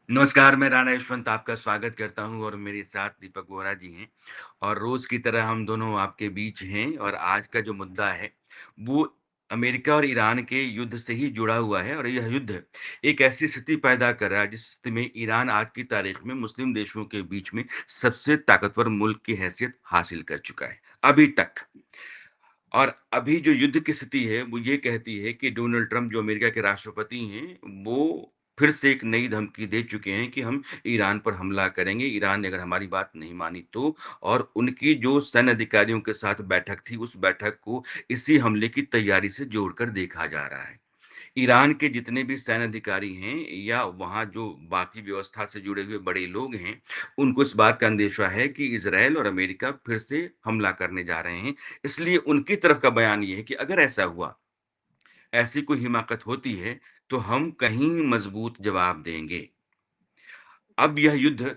नमस्कार, मैं राणा यशवंत आपका स्वागत करता हूँ और मेरे साथ दीपक वोरा जी हैं और रोज़ की तरह हम दोनों आपके बीच हैं और आज का जो मुद्दा है, वो अमेरिका और ईरान के युद्ध से ही जुड़ा हुआ है और यह युद्ध एक ऐसी स्थिति पैदा कर रहा है, जिस स्थिति में ईरान आज की तारीख में मुस्लिम देशों के बीच में सबसे ताकतवर मुल्क की हैसियत हासिल कर चुका है, अभी तक। और अभी जो युद्ध की स्थिति है, वो ये कहती है कि डोनाल्ड ट्रंप जो अमेरिका के राष्ट्रपति हैं, वो फिर से एक नई धमकी दे चुके हैं कि हम ईरान पर हमला करेंगे, ईरान ने अगर हमारी बात नहीं मानी तो। और उनकी जो सैन्य अधिकारियों के साथ बैठक थी, उस बैठक को इसी हमले की तैयारी से जोड़कर देखा जा रहा है। ईरान के जितने भी सैन्य अधिकारी हैं या वहाँ जो बाकी व्यवस्था से जुड़े हुए बड़े लोग हैं, उनको इस बात का अंदेशा है कि इज़राइल और अमेरिका फिर से हमला करने जा रहे हैं। इसलिए उनकी तरफ का बयान ये है कि अगर ऐसा हुआ, ऐसी कोई हिमाकत होती है, तो हम कहीं मज़बूत जवाब देंगे। अब यह युद्ध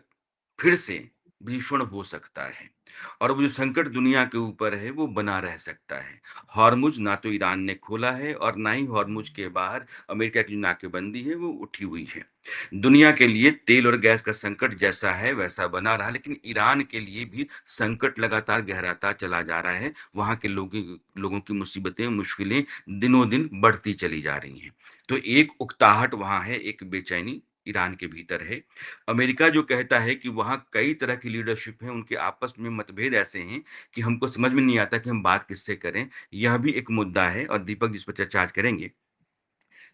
फिर से भीषण हो सकता है और वो जो संकट दुनिया के ऊपर है वो बना रह सकता है। हॉर्मुज़ ना तो ईरान ने खोला है और ना ही हॉर्मुज़ के बाहर अमेरिका की जो नाकेबंदी है वो उठी हुई है। दुनिया के लिए तेल और गैस का संकट जैसा है वैसा बना रहा, लेकिन ईरान के लिए भी संकट लगातार गहराता चला जा रहा है। वहाँ के लोगों की मुसीबतें, मुश्किलें दिनों-दिन बढ़ती चली जा रही हैं। तो एक उकताहट वहाँ है, एक बेचैनी ईरान के भीतर है। अमेरिका जो कहता है कि वहाँ कई तरह की लीडरशिप है, उनके आपस में मतभेद ऐसे हैं कि हमको समझ में नहीं आता कि हम बात किससे करें। यह भी एक मुद्दा है और दीपक जिस पर चर्चा आज करेंगे।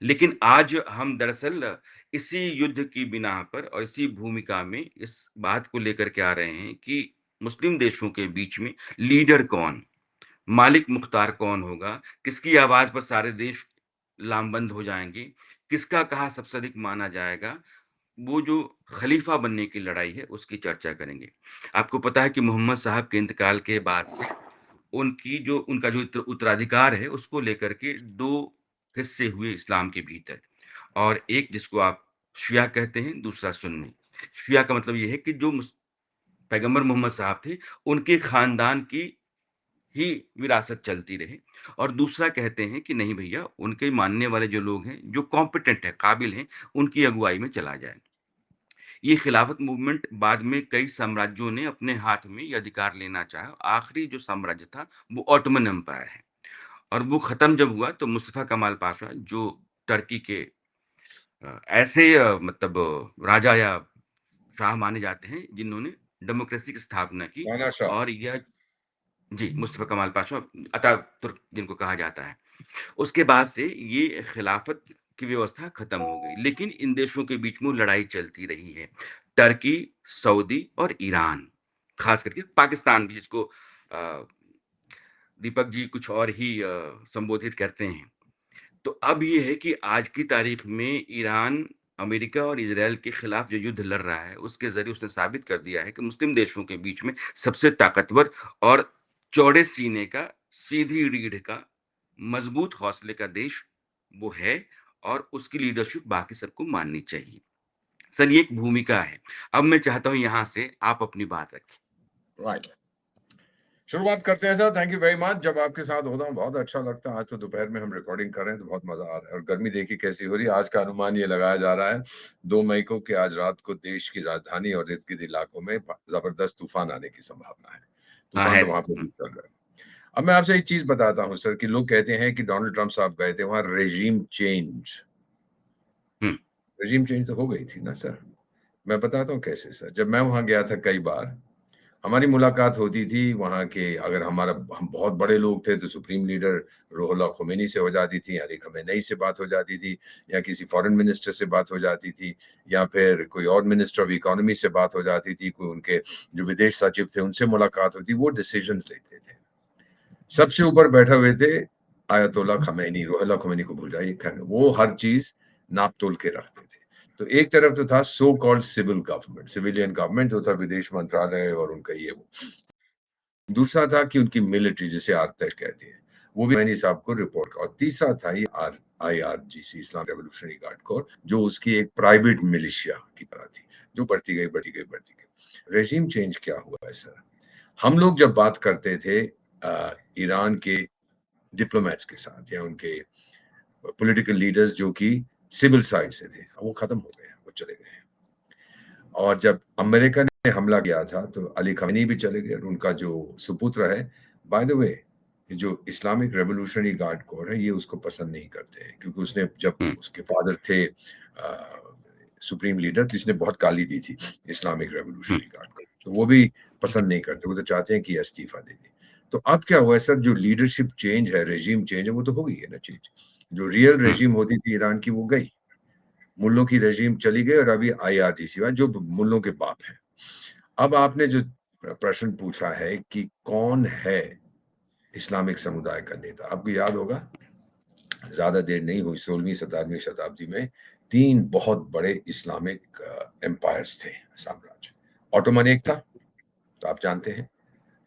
लेकिन आज हम दरअसल इसी युद्ध की बिना पर और इसी भूमिका में इस बात को लेकर के आ रहे हैं कि मुस्लिम देशों के बीच में लीडर कौन? मालिक मुख्तार कौन होगा? किसकी आवाज़ पर सारे देश लामबंद हो जाएँगे? किसका कहा सबसे अधिक माना जाएगा? वो जो खलीफा बनने की लड़ाई है, उसकी चर्चा करेंगे। आपको पता है कि मोहम्मद साहब के इंतकाल के बाद से उनका जो उत्तराधिकार है, उसको लेकर के 2 हिस्से हुए इस्लाम के भीतर और एक जिसको आप शिया कहते हैं, दूसरा सुन्नी। शिया का मतलब ये है कि जो पैगंबर मोहम्मद साहब थे, उनके खानदान की ही विरासत चलती रहे और दूसरा कहते हैं कि नहीं भैया, उनके मानने वाले जो लोग हैं, जो कॉम्पिटेंट हैं, काबिल हैं, उनकी अगुवाई में चला जाए। ये खिलाफत मूवमेंट बाद में कई साम्राज्यों ने अपने हाथ में ये अधिकार लेना चाहा। आखिरी जो साम्राज्य था वो ऑटोमन एम्पायर है और वो खत्म जब हुआ तो मुस्तफा कमाल पाशा जो टर्की के ऐसे राजा या शाह माने जाते हैं जिन्होंने डेमोक्रेसी की स्थापना की तानाशाह। और यह जी मुस्तफा कमाल पाशा अतातुर्क जिनको कहा जाता है। उसके बाद से ये खिलाफत की व्यवस्था खत्म हो गई, लेकिन इन देशों के बीच में वो लड़ाई चलती रही है। टर्की, सऊदी और ईरान, खास करके पाकिस्तान भी जिसको दीपक जी कुछ और ही संबोधित करते हैं। तो अब ये है कि आज की तारीख में ईरान, अमेरिका और इज़राइल के खिलाफ जो युद्ध लड़ रहा है, उसके ज़रिए उसने साबित कर दिया है कि मुस्लिम देशों के बीच में सबसे ताकतवर और चौड़े सीने का, सीधी रीढ़ का, मजबूत हौसले का देश वो है और उसकी लीडरशिप बाकी सबको माननी चाहिए। सर, ये एक भूमिका है। अब मैं चाहता हूँ यहाँ से आप अपनी बात रखें। राइट। शुरुआत करते हैं sir. Thank you very much. जब आपके साथ होता हूँ बहुत अच्छा लगता है। आज तो दोपहर में हम रिकॉर्डिंग कर रहे हैं तो बहुत मजा आ रहा है और गर्मी देखिए कैसी हो रही है। आज का अनुमान ये लगाया जा रहा है 2 मई को कि आज रात को देश की राजधानी और इर्द गिर्द इलाकों में जबरदस्त तूफान आने की संभावना है। हाँ, तूफान है तो वहां पर भी हुँ, चल रहा है। अब मैं आपसे एक चीज बताता हूँ सर कि लोग कहते हैं कि डोनाल्ड ट्रंप साहब गए थे वहां रेजीम चेंज। हुँ, रेजीम चेंज तो हो गई थी ना सर। मैं बताता हूँ कैसे सर। जब मैं वहां गया था कई बार हमारी मुलाकात होती थी वहाँ के अगर हम बहुत बड़े लोग थे तो सुप्रीम लीडर रूहुल्लाह ख़ुमैनी से हो जाती थी, अली खमेनेई से बात हो जाती थी या किसी फॉरेन मिनिस्टर से बात हो जाती थी या फिर कोई और मिनिस्टर ऑफ इकोनॉमी से बात हो जाती थी, कोई उनके जो विदेश सचिव थे उनसे मुलाकात होती, वो डिसीजंस लेते थे। सबसे ऊपर बैठे हुए थे आयतुल्लाह खमेनी, रूहुल्लाह ख़ुमैनी को भूल जाइए, खैर वो हर चीज़ नाप-तोल के रखते थे। तो एक तरफ तो था so called civil government, civilian government जो था विदेश मंत्रालय और उनका ये वो। दूसरा था कि उनकी मिलिट्री जिसे आरतक कहते हैं, वो भी मैनी साहब को रिपोर्ट का और तीसरा था ये आईआरजीसी इस्लाम रेवोल्यूशनरी गार्ड कोर जो उसकी एक प्राइवेट मिलिशिया की तरह थी, जो बढ़ती गई, बढ़ती गई, बढ़ती गई। रेजिम चेंज क्या हुआ है सर? हम लोग जब बात करते थे ईरान के डिप्लोमेट्स के साथ या उनके पॉलिटिकल लीडर्स जो कि सिविल साइड से थे, वो खत्म हो गए, वो चले गए। और जब अमेरिका ने हमला किया था तो अली खमेनी भी चले गए और उनका जो सुपुत्र है, बाय द वे, जो इस्लामिक रेवोल्यूशनरी गार्ड कोर है ये उसको पसंद नहीं करते हैं, क्योंकि उसने जब हुँ, उसके फादर थे सुप्रीम लीडर, तो इसने बहुत गाली दी थी इस्लामिक हुँ, रेवोल्यूशनरी गार्ड को, तो वो भी ठीक है। पसंद नहीं करते, वो तो चाहते हैं कि इस्तीफा दे दे। तो अब क्या हुआ है सर, जो लीडरशिप चेंज है, रेजिम चेंज है, वो तो हो गई है ना चेंज। जो रियल हुँ, रेजिम होती थी ईरान की वो गई, मुल्लों की रेजिम चली गई और अभी आईआरजीसी जो मुल्लों के बाप हैं। अब आपने जो प्रश्न पूछा है कि कौन है इस्लामिक समुदाय का नेता, आपको याद होगा ज्यादा देर नहीं हुई, 16वीं 17वीं शताब्दी में 3 बहुत बड़े इस्लामिक एम्पायर्स थे, साम्राज्य। ऑटोमन एक था, तो आप जानते हैं। हुँ,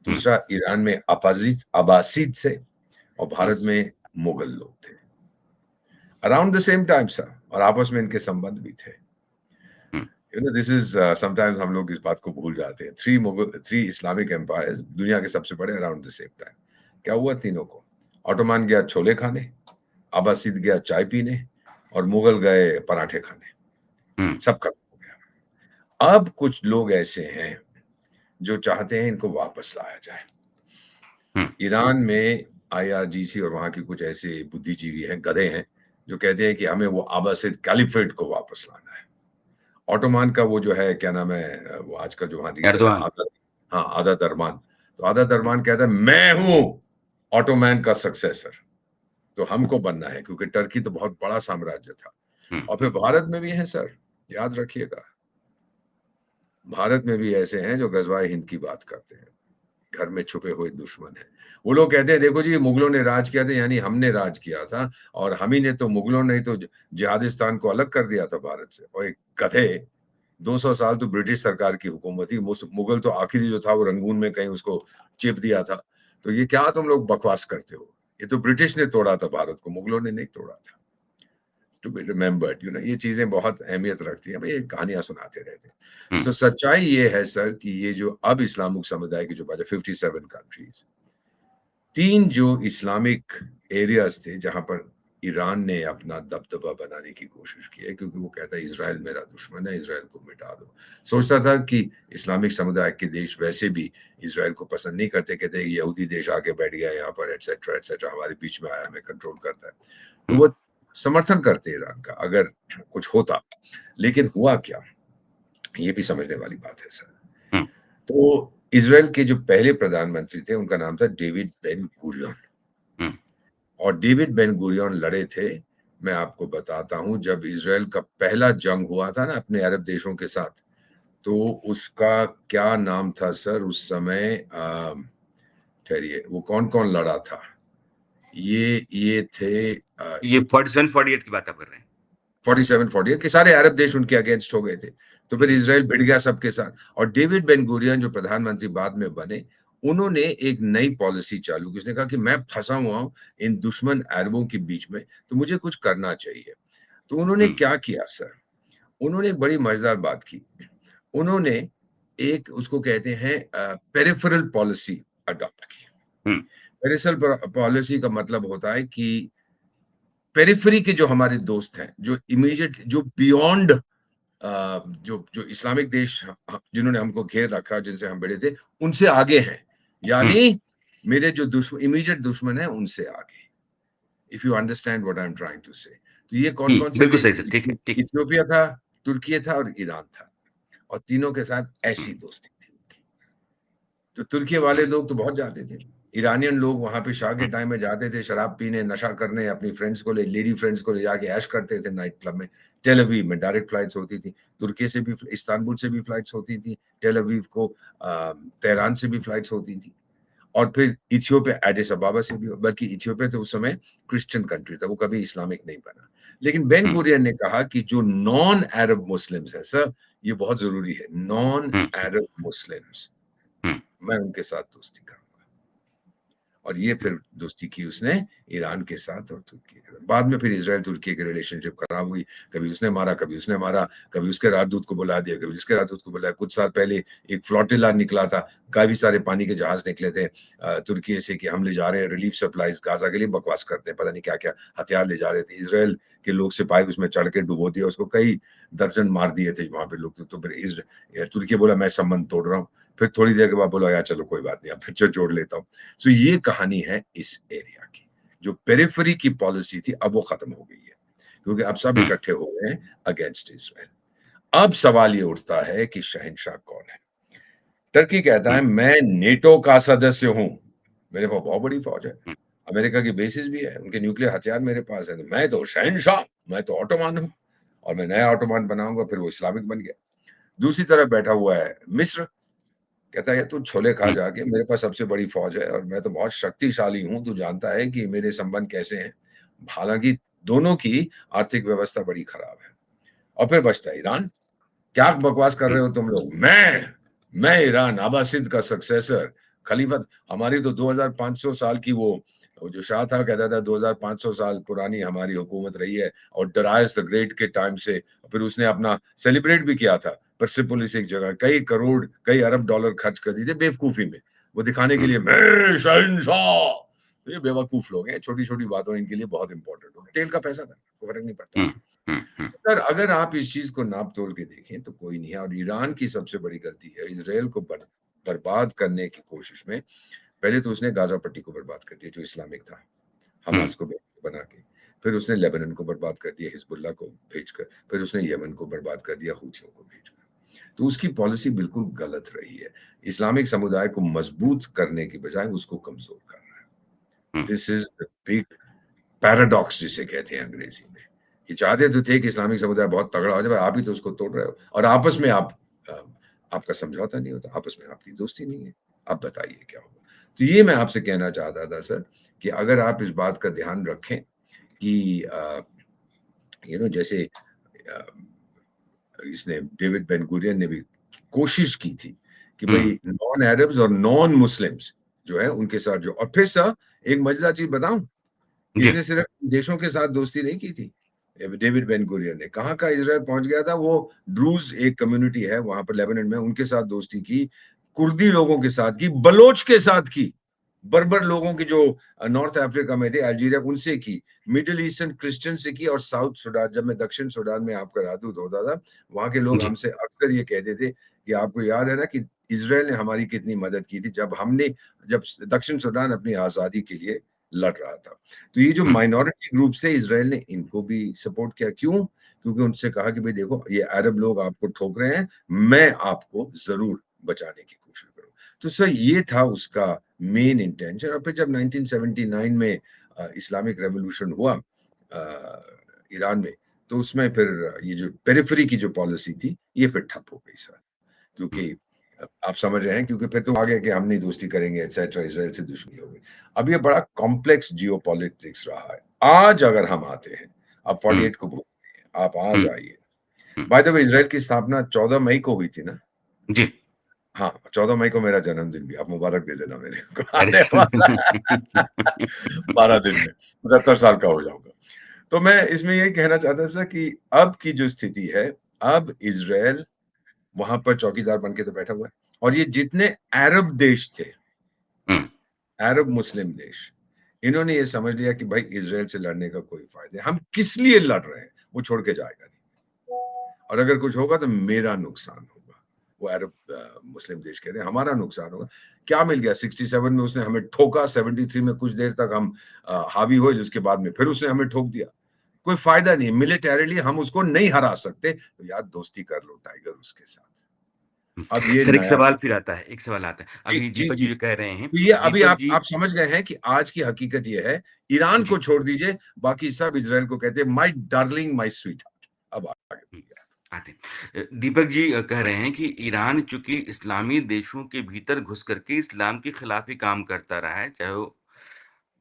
दूसरा ईरान में अपाजिद अब्बासिद से, और हुँ, भारत में मुगल लोग थे around the same time sir, और आपस में इनके संबंध भी थे। हुँ, दिस इज समटाइम्स हम लोग इस बात को भूल जाते हैं। 3 इस्लामिक एम्पायर्स दुनिया के सबसे बड़े अराउंड द सेम टाइम। क्या हुआ तीनों को? ऑटोमन गया छोले खाने, अब्बासिद गया चाय पीने, और मुगल गए पराठे खाने। हुँ, सब खत्म हो गया। अब कुछ लोग ऐसे हैं जो चाहते हैं इनको वापस लाया जाए। हुँ, ईरान में आईआरजीसी और वहां के कुछ ऐसे बुद्धिजीवी हैं, गधे हैं, जो कहते हैं कि हमें वो अब्बासिद कैलिफेट को वापस लाना है। ऑटोमान का वो जो है, क्या नाम है, वो आजकल जो वहाँ लीडर है, एर्दोग़ान। हाँ, आदत अरमान। तो आदत हुँ, अरमान कहता है मैं हूँ ऑटोमैन का सक्सेसर, तो हमको बनना है, क्योंकि टर्की तो बहुत बड़ा साम्राज्य था। हुँ, और फिर हुँ, भारत में भी है सर, याद रखिएगा, भारत में भी ऐसे हैं जो गजवाए हिंद की बात करते हैं, घर में छुपे हुए दुश्मन हैं। वो लोग कहते हैं देखो जी, ये मुगलों ने राज किया था, यानी हमने राज किया था, और हम ही ने तो, मुगलों ने ही तो जिहादिस्तान को अलग कर दिया था भारत से। और एक गधे, 200 साल तो ब्रिटिश सरकार की हुकूमत थी, मुगल तो आखिरी जो था वो रंगून में कहीं उसको चिप दिया था। तो ये क्या तुम लोग बकवास करते हो? ये तो ब्रिटिश ने तोड़ा था भारत को, मुगलों ने नहीं तोड़ा था। टू बी रिमेम्बर्ड, ये चीजें बहुत अहमियत रखती है, हमें ये कहानियां सुनाते रहते हैं। हुँ, सो सच्चाई ये है सर कि ये जो अब इस्लामिक समुदाय की जो बात है, 57 कंट्रीज, 3 जो इस्लामिक एरियाज थे जहां पर ईरान ने अपना दबदबा बनाने की कोशिश की है, क्योंकि वो कहता है इज़राइल मेरा दुश्मन है, इज़राइल को मिटा दो। सोचता था कि इस्लामिक समुदाय के देश वैसे भी इज़राइल को पसंद नहीं करते, कहते हैं यहूदी देश आके बैठ गया यहाँ पर, एटसेट्रा एटसेट्रा, हमारे बीच में आया, हमें कंट्रोल करता है। तो हुँ, वो समर्थन करते ईरान का, अगर कुछ होता। लेकिन हुआ क्या, ये भी समझने वाली बात है सर। हुँ, तो इज़राइल के जो पहले प्रधानमंत्री थे उनका नाम था डेविड बेन गुरियन, हुँ, और डेविड बेन गुरियन लड़े थे, मैं आपको बताता हूँ, जब इज़राइल का पहला जंग हुआ था ना अपने अरब देशों के साथ, तो उसका क्या नाम था सर उस समय, ठहरिए, वो कौन-कौन लड़ा था? ये थे ये 47-48 की बात आप कर रहे हैं। 47-48 के सारे अरब देश उनके अगेंस्ट हो गए थे। तो फिर जी, इज़राइल भिड़ गया सबके साथ, और डेविड बेन गुरियन जो प्रधानमंत्री बाद में बने, उन्होंने एक नई पॉलिसी चालू की। उसने कहा कि मैं फँसा हुआ हूँ इन दुश्मन अरबों के बीच में, तो मुझे कुछ करना चाहिए। तो उन्होंने हुँ, क्या किया सर, उन्होंने एक बड़ी मज़ेदार बात की। उन्होंने एक, उसको कहते हैं पेरिफेरल पॉलिसी अडॉप्ट की। हुँ, पेरिफेरल पॉलिसी का मतलब होता है कि पेरिफेरी के जो हमारे दोस्त हैं, जो इमीडिएट, जो बियॉन्ड जो इस्लामिक देश जिन्होंने हमको घेर रखा, जिनसे हम भिड़े थे, उनसे आगे हैं। हुँ, यानी मेरे जो इमीडिएट दुश्मन हैं, उनसे आगे। If you understand what I am trying to say. तो ये हुँ, कौन-कौन से बिल्कुल देश सही थे? सर, ठीक है, ठीक है। इथियोपिया था, तुर्की था और ईरान था, और तीनों के साथ हुँ, ऐसी दोस्ती थी उनकी। तो तुर्की वाले हुँ, लोग तो बहुत जाते थे। ईरानियन लोग वहाँ पे शाह के हुँ, टाइम में जाते थे, शराब पीने, नशा करने, अपनी फ्रेंड्स को लेडी फ्रेंड्स को ले जाके ऐश करते थे नाइट क्लब में। टेल अवीव में डायरेक्ट फ्लाइट्स होती थी। तुर्की से भी, इस्तांबुल से भी फ्लाइट्स होती थी। टेल अवीव को तेहरान से भी फ्लाइट्स होती थी। और फिर इथियोपिया, एडिस अबाबा से भी, बल्कि इथियोपिया तो उस समय क्रिश्चियन कंट्री था, वो कभी इस्लामिक नहीं बना। लेकिन बेन हुँ, गुरियन ने कहा कि जो नॉन अरब मुस्लिम्स हैं सर, ये बहुत ज़रूरी है, नॉन हुँ, अरब मुस्लिम्स, हुँ, मैं उनके साथ दोस्ती करूँगा। और ये हुँ, फिर दोस्ती की उसने ईरान के साथ और तुर्की के साथ। बाद में फिर इज़राइल तुर्की की रिलेशनशिप खराब हुई, कभी उसने मारा, कभी उसने मारा, कभी उसके राजदूत को बुला दिया, कभी उसके राजदूत को बुलाया। कुछ साल पहले एक फ्लोटिला निकला था, काफ़ी सारे पानी के जहाज निकले थे तुर्की से कि हम ले जा रहे हैं रिलीफ सप्लाईज़ गाज़ा के लिए, बकवास करते हैं, पता नहीं क्या-क्या हथियार ले जा रहे थे। इज़राइल के लोग सिपाही उसमें चढ़ के डुबो दिया, उसको कई दर्जन मार दिए थे वहाँ पे लोग। तो फिर तुर्की बोला मैं संबंध तोड़ रहा हूँ। फिर थोड़ी देर के बाद बोला यार चलो कोई बात नहीं, अब फिर जो जोड़ लेता हूँ। सो ये कहानी है इस एरिया की। जो पेरिफेरी की पॉलिसी थी अब वो खत्म हो गई है, क्योंकि अब सब हुँ, इकट्ठे हो गए हैं अगेंस्ट इज़राइल। अब सवाल ये उठता है कि शहंशाह कौन है? टर्की कहता है हुँ, मैं नेटो का सदस्य हूँ, मेरे पास बहुत बड़ी फ़ौज है, हुँ, अमेरिका की बेसेस भी है, उनके न्यूक्लियर हथियार मेरे पास है, तो मैं तो शहंशाह, मैं तो ऑटोमान हूँ और मैं नया ऑटोमान बनाऊँगा, फिर वो इस्लामिक बन गया। दूसरी तरफ बैठा हुआ है मिस्र, कहता है तू छोले खा हुँ, जाके, मेरे पास सबसे बड़ी फ़ौज है और मैं तो बहुत शक्तिशाली हूँ, तू जानता है कि मेरे संबंध कैसे हैं। हालाँकि दोनों की आर्थिक व्यवस्था बड़ी खराब है। और फिर बचता है ईरान, क्या बकवास कर हुँ, रहे हो तुम लोग? मैं ईरान अब्बासिद का सक्सेसर, खलीफत हमारी तो 2500 साल की वो जो शाह था कहता था 2500 साल पुरानी हमारी हुकूमत रही है और डरायस द ग्रेट के टाइम से फिर उसने अपना सेलिब्रेट भी किया था परसिपोलिस एक जगह कई करोड़, कई अरब डॉलर खर्च कर दिए थे बेवकूफ़ी में। वो दिखाने के हुँ, लिए मैं शहंशाह! तो ये बेवकूफ़ लोग हैं, छोटी-छोटी बातें इनके लिए बहुत इम्पोर्टेंट हो। तेल का पैसा था, कोई फ़र्क नहीं पड़ता। हुँ, हुँ, हुँ, सर, अगर आप इस चीज़ को नाप-तोल के देखें तो कोई नहीं है और ईरान की सबसे बड़ी गलती है इज़राइल को बर्बाद करने की कोशिश में, पहले तो उसने गाज़ा पट्टी को बर्बाद कर दिया जो इस्लामिक था, हुँ, हमास को बना के। फिर उसने लेबनान को बर्बाद कर दिया हिज़्बुल्लाह को भेजकर, फिर उसने यमन को बर्बाद कर दिया हूथियों को भेजकर। तो उसकी पॉलिसी बिल्कुल गलत रही है। इस्लामिक समुदाय को मजबूत करने की बजाय उसको कमज़ोर कर रहा है। Hmm, this is the big paradox जिसे कहते हैं अंग्रेजी में कि चाहते तो थे कि इस्लामिक समुदाय बहुत तगड़ा हो जाए पर आप ही तो उसको तोड़ रहे हो और आपस में अ, आपका समझौता नहीं होता, आपस में आपकी दोस्ती नहीं है। अब बताइए क्या होगा? तो ये मैं आपसे कहना चाहता था सर कि अगर आप इस बात का ध्यान रखें कि जैसे अ, इसने डेविड बेन गुरियन ने भी कोशिश की थी कि हुँ, भई नॉन अरब्स और नॉन मुस्लिम्स जो है उनके साथ जो और फिर सर एक मज़ेदार चीज़ बताऊँ? जी, इसने सिर्फ देशों के साथ दोस्ती नहीं की थी। डेविड बेन गुरियन ने कहाँ का इज़राइल पहुँच गया था, वो ड्रूज़ एक कम्युनिटी है वहाँ पर लेबनान में, उनके साथ दोस्ती की, कुर्दी लोगों के साथ की, बलोच के साथ की, बर्बर लोगों की जो नॉर्थ अफ्रीका में थे, अल्जीरिया उनसे की, मिडल ईस्टर्न क्रिश्चियन से की और साउथ सूडान जब मैं दक्षिण सूडान में आपका राजदूत होता था, वहाँ के लोग जी, हमसे अक्सर ये कहते थे कि आपको याद है ना कि इज़राइल ने हमारी कितनी मदद की थी जब दक्षिण सूडान अपनी आज़ादी के लिए लड़ रहा था। तो ये जो हुँ, माइनॉरिटी ग्रुप्स थे इज़राइल ने इनको भी सपोर्ट किया। क्यों? क्योंकि उनसे कहा कि भई देखो ये अरब लोग आपको ठोक रहे हैं, मैं आपको ज़रूर बचाने की कोशिश करूँगा। तो सर ये था उसका मेन इंटेंशन और फिर जब 1979 में इस्लामिक रेवोल्यूशन हुआ ईरान में, तो उसमें फिर ये जो पेरिफेरी की जो पॉलिसी थी, ये फिर ठप हो गई सर। हुँ, क्योंकि आप समझ रहे हैं क्योंकि फिर तो आ गया कि हम नहीं दोस्ती करेंगे एटसेट्रा इज़राइल से दुश्मनी हो गई। अब ये बड़ा कॉम्प्लेक्स जियोपॉलिटिक्स रहा है। आज अगर हम आते हैं, आप हुँ, 48 को भूल गए, आप आज हुँ, आइए। हुँ, बाय द वे इज़राइल की स्थापना 14 मई को हुई थी ना? जी, हाँ, 14 मई को मेरा जन्मदिन भी, आप मुबारक दे देना मेरे को अरे! आने वाला है 12 दिन में, 75 साल का हो जाऊँगा। तो मैं इसमें यही कहना चाहता था सर कि अब की जो स्थिति है, अब इज़राइल वहाँ पर चौकीदार बन के तो बैठा हुआ है और ये जितने अरब देश थे, हुँ, अरब मुस्लिम देश, इन्होंने ये समझ लिया कि भाई इज़राइल से लड़ने का कोई फ़ायदा है, हम किस लिए लड़ रहे हैं, वो छोड़ के जाएगा नहीं और अगर कुछ होगा तो मेरा नुकसान होगा। वो अरब मुस्लिम देश कहते हैं, हमारा नुकसान होगा। क्या मिल गया 67 में उसने हमें ठोका, 73 में कुछ देर तक हम हावी हुए, उसके बाद में फिर उसने हमें ठोक दिया। कोई फ़ायदा नहीं है, मिलिटैरिली हम उसको नहीं हरा सकते, तो यार दोस्ती कर लो टाइगर उसके साथ। हुँ। अब ये सर एक नया सवाल फिर आता है एक सवाल आता है। जी, अभी जी, दीपक जी। जी जो कह रहे हैं, तो ये अभी दीपक जी आप समझ गए हैं कि आज की हकीकत ये है, ईरान को जी, छोड़ दीजिए, बाकी सब इज़राइल को कहते हैं माय डार्लिंग, माय स्वीटहार्ट। अब आगे हुँ, बोलिए आप। आते हैं। दीपक जी कह रहे हैं कि ईरान चूँकि इस्लामी देशों के भीतर घुस कर के इस्लाम के खिलाफ ही काम करता रहा है, चाहे वो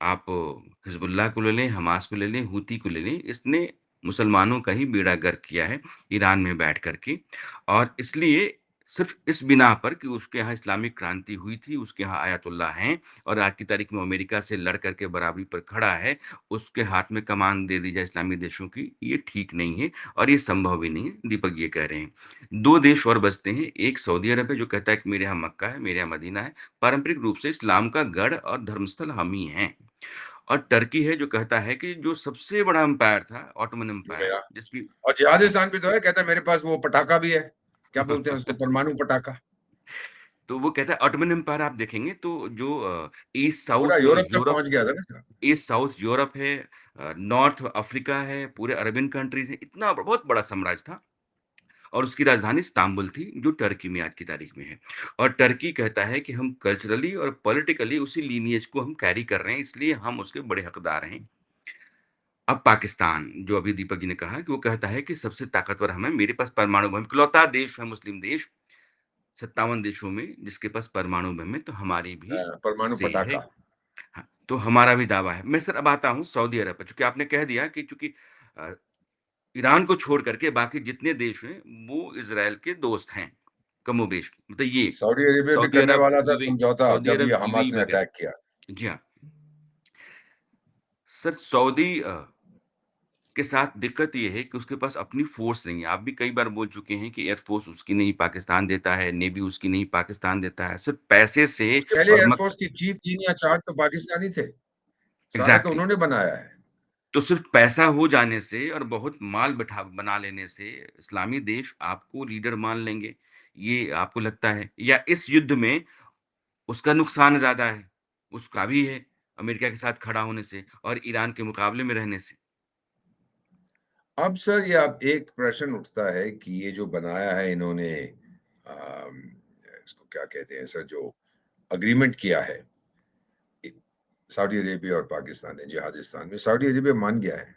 आप हिज़्बुल्लाह को ले लें, हमास को ले लें, हूती को ले लें, इसने मुसलमानों का ही बेड़ा गर्क किया है ईरान में बैठ कर के और इसलिए सिर्फ़ इस बिना पर कि उसके यहाँ इस्लामिक क्रांति हुई थी, उसके यहाँ आयतुल्लाह हैं और आज की तारीख में अमेरिका से लड़ कर के बराबरी पर खड़ा है, उसके हाथ में कमान दे दी जाए इस्लामी देशों की, ये ठीक नहीं है और ये संभव भी नहीं है, दीपक ये कह रहे हैं। 2 देश और बचते हैं, एक सऊदी अरब है जो कहता है कि मेरे यहाँ मक्का है, मेरे यहाँ मदीना है, पारंपरिक रूप से इस्लाम का गढ़ और धर्मस्थल हम ही हैं। और टर्की है जो कहता है कि जो सबसे बड़ा एम्पायर था, ऑटोमन एम्पायर मेरा जिसकी और हाँ। जिहादिस्तान भी तो है, कहता है मेरे पास वो पटाखा भी है। क्या बोलते हैं उसको, परमाणु पटाखा। तो वो कहता है ऑटोमन एम्पायर आप देखेंगे तो जो ईस्ट पूरा साउथ यूरोप तक यूरोप पहुँच गया था ना सर। ईस्ट साउथ यूरोप है, नॉर्थ अफ्रीका है, पूरे अरबियन कंट्रीज़ हैं, इतना बहुत बड़ा साम्राज्य था और उसकी राजधानी इस्तांबुल थी, जो टर्की में आज की तारीख में है। और टर्की कहता है कि हम कल्चरली और पॉलिटिकली उसी लीनिएज को हम कैरी कर रहे हैं, इसलिए हम उसके बड़े हकदार हैं। अब पाकिस्तान, जो अभी दीपक जी ने कहा कि वो कहता है कि सबसे ताकतवर हम हैं, मेरे पास परमाणु बम इकलौता देश है मुस्लिम देश 57 देशों में जिसके पास परमाणु बम है, तो हमारी भी परमाणु से है। पटाखा। हाँ, तो हमारा भी दावा है। मैं सर अब आता हूँ सऊदी अरब पे, चूँकि आपने कह दिया कि चूँकि अ, ईरान को छोड़ कर के बाकी जितने देश हैं, वो इज़राइल के दोस्त हैं, कमोबेश। मतलब ये सऊदी अरेबिया भी सऊदी करने अरब, वाला था यूएई समझौता सऊदी जब अरब, ये यूएई हमास ने वगैरह। अटैक किया। जी हाँ। सर सऊदी के साथ दिक्कत ये है कि उसके पास अपनी फ़ोर्स नहीं है। आप भी कई बार बोल चुके हैं कि एयर फ़ोर्स उसकी नहीं पाकिस्तान देता है, नेवी उसकी नहीं पाकिस्तान देता है। सिर्फ़ पैसे से उसके पहले और एयरफ़ोर्स की चीफ 3 या 4 तो पाकिस्तानी थे। सारे तो एग्ज़ैक्टली। उन्होंने बनाया है। तो सिर्फ़ पैसा हो जाने से और बहुत माल बिठा बना लेने से इस्लामी देश आपको लीडर मान लेंगे, ये आपको लगता है? या इस युद्ध में उसका नुकसान ज़्यादा है, उसका भी है अमेरिका के साथ खड़ा होने से और ईरान के मुकाबले में रहने से? अब सर ये अब एक प्रश्न उठता है कि ये जो बनाया है इन्होंने इसको क्या कहते हैं सर, जो एग्रीमेंट किया है इ सऊदी अरेबिया और पाकिस्तान ने जिहादिस्तान में, सऊदी अरेबिया मान गया है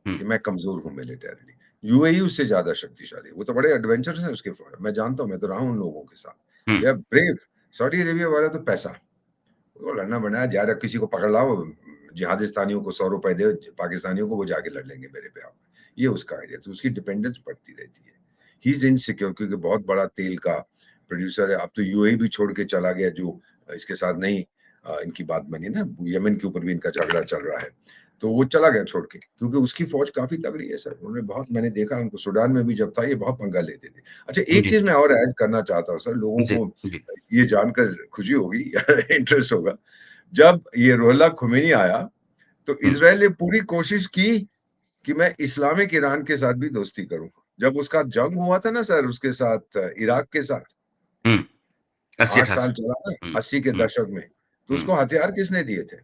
हुँ, कि मैं कमज़ोर हूँ मिलिटरीली। यूएई उससे ज़्यादा शक्तिशाली है। वो तो बड़े एडवेंचरस हैं उसके फ़ौरन। मैं जानता हूँ, मैं तो रहा हूँ उन लोगों के साथ। Hmm, they are brave. Saudi Arabia वाला तो पैसा, वो लड़ना बनाया जा रहा है, किसी को पकड़ लाओ, जिहादिस्तानियों को ₹100 दे, पाकिस्तानियों को, वो जाके लड़ लेंगे मेरे बेhalf में। ये उसका आइडिया, तो उसकी डिपेंडेंस बढ़ती रहती है। ही इज़ इनसिक्योर क्योंकि बहुत बड़ा तेल का प्रोड्यूसर है। अब तो यूएई भी छोड़ के चला गया, जो इसके साथ नहीं इनकी बात बनी ना, यमन के ऊपर भी इनका झगड़ा चल रहा है। तो वो चला गया छोड़ के, क्योंकि उसकी फ़ौज काफ़ी तगड़ी है सर। उन्होंने बहुत, मैंने देखा उनको सूडान में भी जब था, ये बहुत पंगा लेते थे। अच्छा, एक जी, चीज़ मैं और ऐड करना चाहता हूँ सर, लोगों जी, को जी, ये जानकर खुशी होगी इंटरेस्ट होगा। जब ये रुहुल्लाह ख़ुमैनी आया, तो हुँ, इज़राइल ने पूरी कोशिश की कि मैं इस्लामिक ईरान के साथ भी दोस्ती करूँ। जब उसका जंग हुआ था ना सर उसके साथ, इराक के साथ, हुँ, 8 साल 80-88 चला ना हुँ, 80 के हुँ, दशक में, तो हुँ, उसको हथियार किसने दिए थे?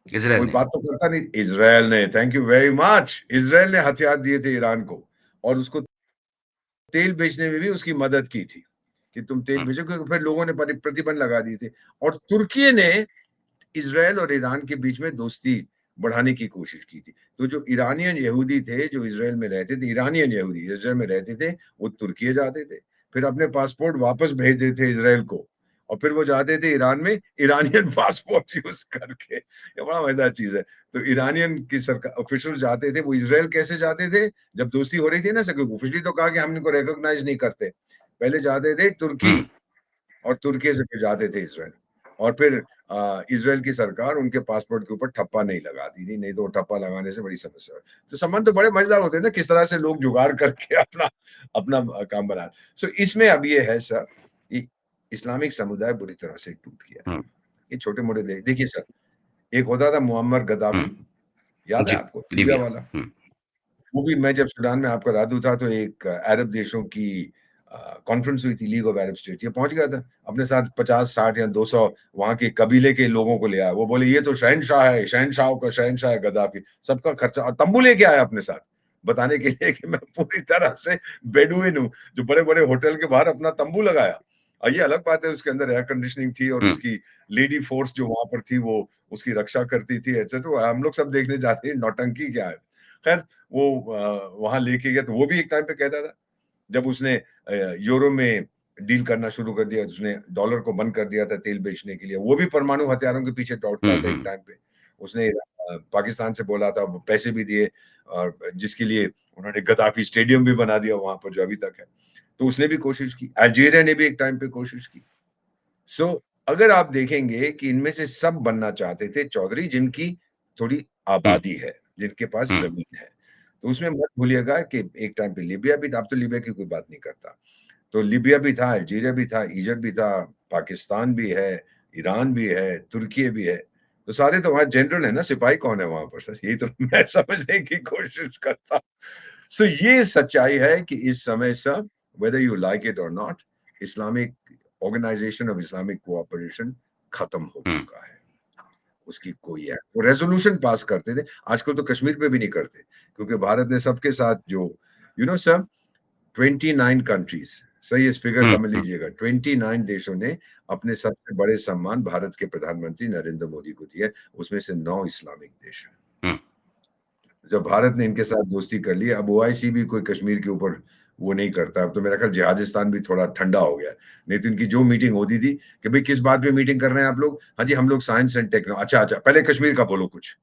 इज़राइल कोई ने। बात तो करता नहीं। इज़राइल ने, thank you very much. Israel ने हथियार दिए थे ईरान को, और उसको तेल बेचने में भी उसकी मदद की थी, कि तुम तेल हुँ, बेचो, क्योंकि फिर लोगों ने प्रतिबंध लगा दिए थे। और तुर्की ने इज़राइल और ईरान के बीच में दोस्ती बढ़ाने की कोशिश की थी। तो जो ईरानियन यहूदी थे, जो इज़राइल में रहते थे, ईरानियन यहूदी इज़राइल में रहते थे, वो तुर्की जाते थे। फिर अपने पासपोर्ट वापस भेज देते थे इज़राइल को, और फिर वो जाते थे ईरान में ईरानियन पासपोर्ट यूज़ करके। ये बड़ा मज़ेदार चीज़ है। तो ईरानियन की ऑफ़िशियल जाते थे, वो इज़राइल कैसे जाते थे? जब दोस्ती हो रही थी ना सर, क्योंकि ऑफ़िशियली तो कहा कि हम इनको रिकॉग्नाइज़ नहीं करते। पहले जाते थे हुँ, तुर्की, और तुर्की से फिर जाते थे इज़राइल, और फिर इज़राइल की सरकार उनके पासपोर्ट के ऊपर ठप्पा नहीं लगाती थी, नहीं तो वो ठप्पा लगाने से बड़ी समस्या है। तो संबंध तो बड़े मज़ेदार होते थे, किस तरह से लोग जुगाड़ करके अपना अपना काम बना। सो इसमें अब ये है सर, इ इस्लामिक समुदाय बुरी तरह से टूट गया है। हुँ, ये छोटे-मोटे देखिए सर, एक होता था मुअम्मर हुँ, गद्दाफ़ी, याद है जी, आपको? Libya Libya. वाला? हुँ, वो भी, मैं जब सूडान में आपका रादू था, तो एक अरब देशों की कॉन्फ्रेंस हुई थी, लीग ऑफ अरब स्टेट्स, ये पहुँच गया था। अपने साथ 50, 60 या 200 वहाँ के कबीले के लोगों को ले आया। वो बोले ये तो शहंशाह है, शहंशाहों का शहंशाह है गद्दाफ़ी। सबका खर्चा, और तम्बू लेके आया अपने साथ, बताने के लिए कि मैं पूरी तरह से बेडुइन हूँ, जो बड़े-बड़े होटल के बाहर अपना तम्बू लगाया। ये अलग बात है, उसके अंदर एयर कंडीशनिंग थी, और हुँ, उसकी लेडी फोर्स जो वहाँ पर थी, वो उसकी रक्षा करती थी, एटसेट्रा। हम लोग सब देखने जाते हैं, नौटंकी क्या है। खैर, वो वहाँ लेके गया, तो वो भी एक टाइम पे कहता था, जब उसने यूरो में डील करना शुरू कर दिया, उसने डॉलर को बंद कर दिया था तेल बेचने के लिए, वो भी परमाणु हथियारों के पीछे दौड़ता हुँ, था एक हुँ, टाइम पे। उसने पाकिस्तान से बोला था, वो पैसे भी दिए और जिसके लिए उन्होंने गद्दाफी स्टेडियम भी बना दिया वहाँ पर जो अभी तक है। तो उसने भी कोशिश की, अल्जीरिया ने भी एक टाइम पे कोशिश की। सो अगर आप देखेंगे कि इनमें से सब बनना चाहते थे चौधरी जिनकी थोड़ी हुँ, आबादी है, जिनके पास हुँ, ज़मीन है। तो उसमें मत भूलिएगा कि एक टाइम पे लीबिया भी था, अब तो लीबिया की कोई बात नहीं करता। तो लीबिया भी था, अल्जीरिया भी था, इजिप्ट भी था, पाकिस्तान भी है, ईरान भी है, तुर्की भी है। तो सारे तो वहाँ जनरल है ना, सिपाही कौन है वहाँ पर सर? यही तो मैं समझने की कोशिश करता हूँ। सो ये सच्चाई है कि इस समय sir whether you like it और not, Islamic organisation of Islamic cooperation खत्म हो हुँ, चुका है। उसकी कोई है वो रेज़ोल्यूशन पास करते थे, आजकल तो कश्मीर पे भी नहीं करते, क्योंकि भारत ने सबके साथ जो यू नो सर 29 कंट्रीज़ सही इस फिगर हुँ, समझ हुँ, लीजिएगा 29 देशों ने अपने सबसे बड़े सम्मान भारत के प्रधानमंत्री नरेंद्र मोदी को दिए, उसमें से 9 इस्लामिक देश हैं। हुँ, जब भारत ने इनके साथ दोस्ती कर ली, अब ओआईसी भी कोई कश्मीर के ऊपर वो नहीं करता। अब तो मेरा ख़्याल जिहादिस्तान भी थोड़ा ठंडा हो गया है। नहीं तो इनकी जो मीटिंग होती थी कि भई किस बात पे मीटिंग कर रहे हैं आप लोग? हाँ जी, हम लोग साइंस एंड टेक्नो अच्छा, अच्छा, पहले कश्मीर का बोलो कुछ।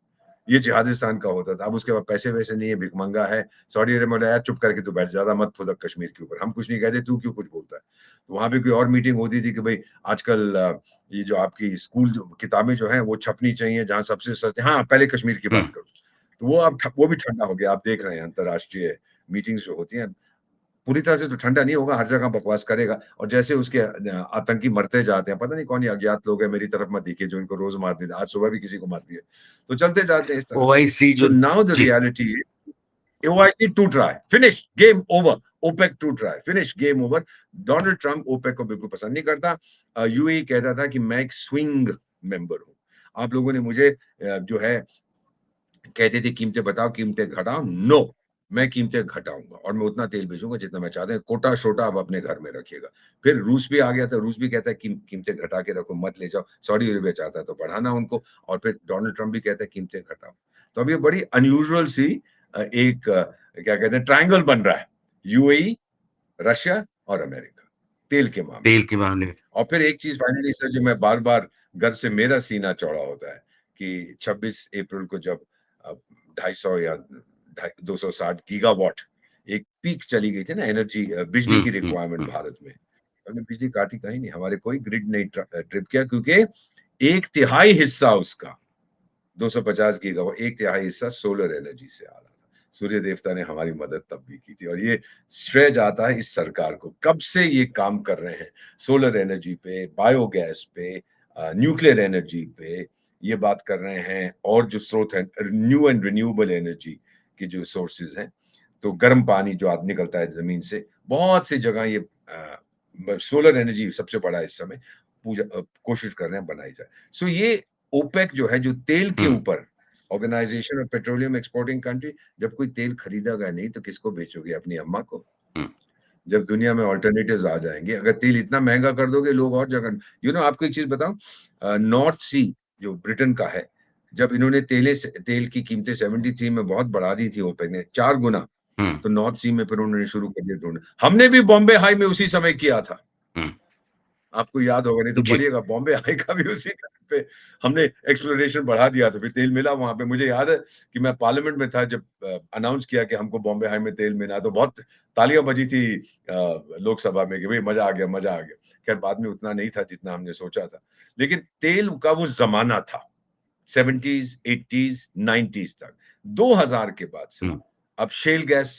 ये जिहादिस्तान का होता था। अब उसके बाद पैसे-वैसे नहीं है, भिखमंगा है। सऊदी अरब बोला, "यार चुप करके तू बैठ, ज़्यादा मत फुदक कश्मीर के ऊपर। हम कुछ नहीं कहते, तू क्यों कुछ बोलता है?" तो वहाँ पे कोई और मीटिंग होती थी कि भई आजकल ये जो आपकी स्कूल जो किताबें जो हैं, वो छपनी चाहिए जहाँ सबसे सस्ते हाँ, पहले कश्मीर की हुँ। बात करो। तो वो अब ठ वो भी ठंडा हो गया। आप देख रहे हैं अंतर्राष्ट्रीय मीटिंग्स जो होती हैं, पूरी तरह से तो ठंडा नहीं होगा, हर जगह बकवास करेगा और जैसे उसके आतंकी मरते जाते हैं, पता नहीं कौन ये अज्ञात लोग हैं, मेरी तरफ मत देखिए जो इनको रोज़ मार देते हैं। आज सुबह भी किसी को मार दिया। तो चलते जाते हैं इस तरह से। ओआईसी सो जो नाउ द जी, रियलिटी इज ओआईसी टूट रहा है, फिनिश, गेम ओवर, ओपेक टूट रहा है, finish, game over. Donald Trump OPEC को बिल्कुल पसंद नहीं करता। यूएई कहता था कि मैं एक स्विंग मेंबर हूँ। आप लोगों ने मुझे जो है कहते थे कीमतें बताओ, कीमतें घटाओ, नो मैं कीमतें घटाऊँगा और मैं उतना तेल बेचूँगा जितना मैं चाहता हूँ, कोटा-शोटा आप अपने घर में रखिएगा। फिर रूस भी आ गया था, रूस भी कहता है कीमतें घटा के रखो, मत ले जाओ। सऊदी अरेबिया चाहता है तो बढ़ाना उनको और फिर डोनाल्ड ट्रम्प भी कहता है कीमतें घटाओ। तो अब ये बड़ी अनयूजुअल सी क्या कहते हैं ट्रायंगल बन रहा है, यूएई, रशिया और अमेरिका, तेल के मामले तेल में। के मामले में। और फिर एक चीज़ फाइनली सर जो मैं बार-बार गर्व से मेरा सीना चौड़ा होता है कि 26 अप्रैल को जब 250 या ढाई 260 गीगावाट एक पीक चली गई थी ना एनर्जी बिजली हुँ, की हुँ, रिक्वायरमेंट हुँ, भारत में। हमने बिजली काटी कहीं नहीं, हमारे कोई ग्रिड नहीं ट्रिप किया क्योंकि 1/3 हिस्सा उसका 250 गीगावाट 1/3 हिस्सा सोलर एनर्जी से आ रहा था। सूर्य देवता ने हमारी मदद तब भी की थी और ये श्रेय जाता है इस सरकार को। कब से ये काम कर रहे हैं, सोलर एनर्जी पे, बायोगैस पे न्यूक्लियर एनर्जी पे, ये बात कर रहे हैं और जो स्रोत हैं न्यू एंड रिन्यूएबल एनर्जी के जो सोर्सेज़ हैं, तो गर्म पानी जो आज निकलता है ज़मीन से, बहुत सी जगह ये सोलर एनर्जी सबसे बड़ा इस समय कोशिश कर रहे हैं बनाई जाए। सो ये ओपेक जो है, जो तेल के हुँ, ऊपर organization of petroleum exporting country जब कोई तेल खरीदेगा नहीं तो किसको बेचोगे? अपनी अम्मा को? हुँ, जब दुनिया में अल्टरनेटिव्स आ जाएँगे, अगर तेल इतना महँगा कर दोगे लोग और जगह आपको एक चीज़ बताऊँ नॉर्थ सी जो ब्रिटेन का है, जब इन्होंने तेल की कीमतें 73 में बहुत बढ़ा दी थी ओपेक ने 4 गुना, हुँ, तो नॉर्थ सी में फिर उन्होंने शुरू कर दिया ढूँढना। हमने भी बॉम्बे हाई में उसी समय किया था। हुँ। आपको याद होगा नहीं तो जी, पढ़िएगा बॉम्बे हाई का भी उसी टाइम पे हमने एक्सप्लोरेशन बढ़ा दिया था, फिर तेल मिला वहाँ पे। मुझे याद है कि मैं पार्लियामेंट में था जब अनाउंस किया कि हमको बॉम्बे हाई में तेल मिला, तो बहुत तालियाँ बजी थी लोकसभा में कि भई मज़ा आ गया, मज़ा आ गया। खैर बाद में उतना नहीं था जितना हमने सोचा था। लेकिन तेल का वो ज़माना था 70s, 80s, 90s तक। 2000 के बाद सर, हुँ, अब शेल गैस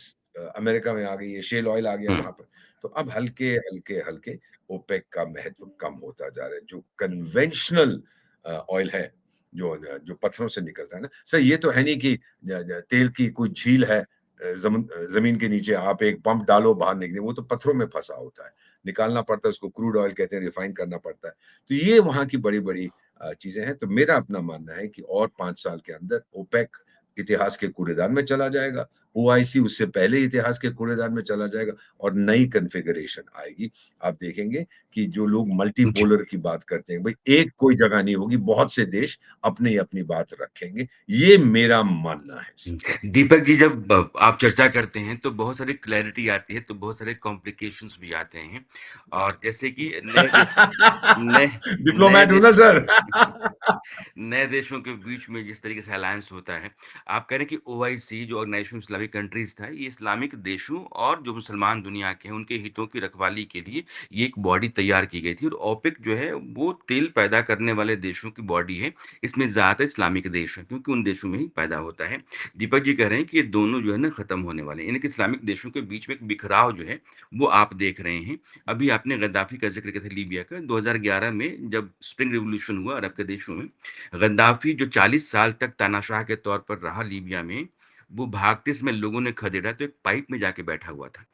अमेरिका में आ गई है, शेल ऑयल आ गया हुँ, वहाँ पर। तो अब हल्के-हल्के ओपेक का महत्व कम होता जा रहा है। जो कन्वेंशनल ऑयल है, जो पत्थरों से निकलता है ना, सर ये तो है नहीं कि ज ज तेल की कोई झील है ज़मीन के नीचे आप एक पंप डालो बाहर निकले, वो तो पत्थरों में फँसा होता है। निकालना पड़ता है उसको क्रूड ऑयल कहते हैं, रिफाइन करना पड़ता है। तो ये वहाँ की बड़ी-बड़ी चीज़ें हैं। तो मेरा अपना मानना है कि और 5 साल के अंदर ओपेक इतिहास के कूड़ेदान में चला जाएगा ओआईसी उससे पहले इतिहास के कूड़ेदान में चला जाएगा और नई कॉन्फ़िगरेशन आएगी। आप देखेंगे कि जो लोग जी। मल्टीपोलर की बात करते हैं, भई एक कोई जगह नहीं होगी, बहुत से देश अपनी-अपनी बात रखेंगे। ये मेरा मानना है सर। दीपक जी, जब आप चर्चा करते हैं तो बहुत सारी क्लैरिटी आती है, तो बहुत सारे कॉम्प्लिकेशंस भी आते हैं और जैसे कि नए नए डिप्लोमैट हूँ ना देशों सर। के नए देशों के बीच में जिस तरीके से अलायंस होता है, आप कह रहे हैं कि ओआईसी जो ऑर्गेनाइजेशन इस्लामिक कंट्रीज़ था, ये इस्लामिक देशों और जो मुसलमान दुनिया के हैं, उनके हितों की रखवाली के लिए ये एक बॉडी तैयार की गई थी और ओपेक जो है, वो तेल पैदा करने वाले देशों की बॉडी है। इसमें ज़्यादातर इस्लामिक देश हैं, क्योंकि उन देशों में ही पैदा होता है। दीपक जी कह रहे हैं कि ये दोनों जो है ना खत्म होने वाले हैं, यानी कि इस्लामिक देशों के बीच में एक बिखराव जो है, वो आप देख रहे हैं। अभी आपने गद्दाफी का ज़िक्र किया था लीबिया का, 2011 में जब स्प्रिंग रिवॉल्यूशन हुआ अरब के देशों में, गद्दाफी जो 40 साल तक तानाशाह के तौर पर रहा लीबिया में, वो भागते समय लोगों ने खदेड़ा तो एक पाइप में जाके बैठा हुआ था।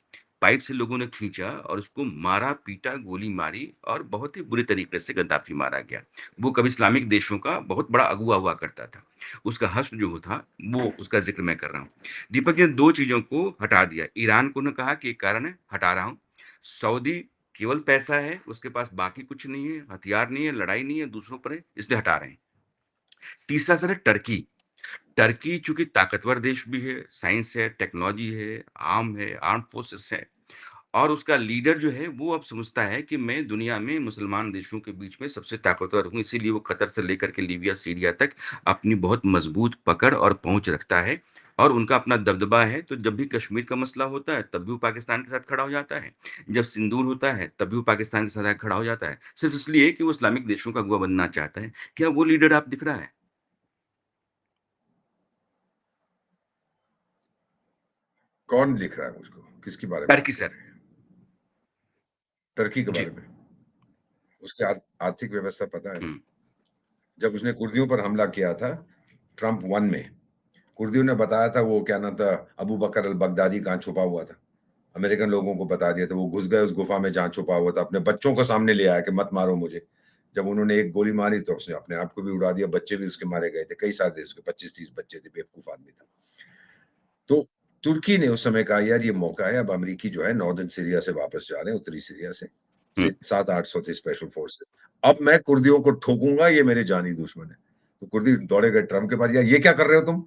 पाइप से लोगों ने खींचा और उसको मारा, पीटा, गोली मारी और बहुत ही बुरी तरीके से गद्दाफी मारा गया। वो कभी इस्लामिक देशों का बहुत बड़ा अगुवा हुआ करता था। उसका हश्र जो था, वो उसका ज़िक्र मैं कर रहा हूँ। दीपक जी ने 2 चीज़ों को हटा दिया। ईरान को उन्होंने कहा कि एक कारण है, हटा रहा हूँ। सऊदी केवल पैसा है, उसके पास बाकी कुछ नहीं है, हथियार नहीं है, लड़ाई नहीं है, दूसरों पर है, इसलिए हटा रहे हैं। तीसरा असर है टर्की। टर्की चूँकि ताकतवर देश भी है, साइंस है, टेक्नोलॉजी है, आर्म है, आर्म्ड फोर्सेस है और उसका लीडर जो है वो अब समझता है कि मैं दुनिया में मुसलमान देशों के बीच में सबसे ताकतवर हूँ, इसीलिए वो कतर से लेकर के लीबिया, सीरिया तक अपनी बहुत मजबूत पकड़ और पहुँच रखता है और उनका अपना दबदबा है, तो जब भी कश्मीर का मसला होता है, तब भी वो पाकिस्तान के साथ खड़ा हो जाता है। जब सिंदूर होता है, तब भी वो पाकिस्तान के साथ आके खड़ा हो जाता है, सिर्फ़ इसलिए कि वो इस्लामिक देशों का अगुवा बनना चाहता है। क्या वो लीडर आप दिख रहा है? कौन लिख रहा है मुझको? किसके बारे में टर्की आप कह सर। रहे हैं? टर्की के जी। बारे में? उसकी आर्थिक व्यवस्था पता है ना? हुँ, जब उसने कुर्दियों पर हमला किया था, ट्रम्प 1 में, कुर्दियों ने बताया था वो क्या नाम था, अबू बकर अल-बगदादी कहाँ छुपा हुआ था। अमेरिकन लोगों को बता दिया था, वो घुस गए उस गुफ़ा में जहाँ छुपा हुआ था, अपने बच्चों को सामने ले आया कि मत मारो मुझे। जब उन्होंने एक गोली मारी तो उसने अपने आप को भी उड़ा दिया, बच्चे भी उसके मारे गए थे, कई सारे थे उसके 25-30 बच्चे थे, बेवकूफ़ आदमी था। तो तुर्की ने उस समय कहा यार ये मौका है, अब अमेरिकी जो है नॉर्दर्न सीरिया से वापस जा रहे हैं, उत्तरी सीरिया से, हुँ, 700-800 थे स्पेशल फोर्सेस। अब मैं कुर्दियों को ठोकूँगा, ये मेरे जानी दुश्मन है। तो कुर्दी दौड़े गए ट्रम्प के पास, यार ये क्या कर रहे हो तुम?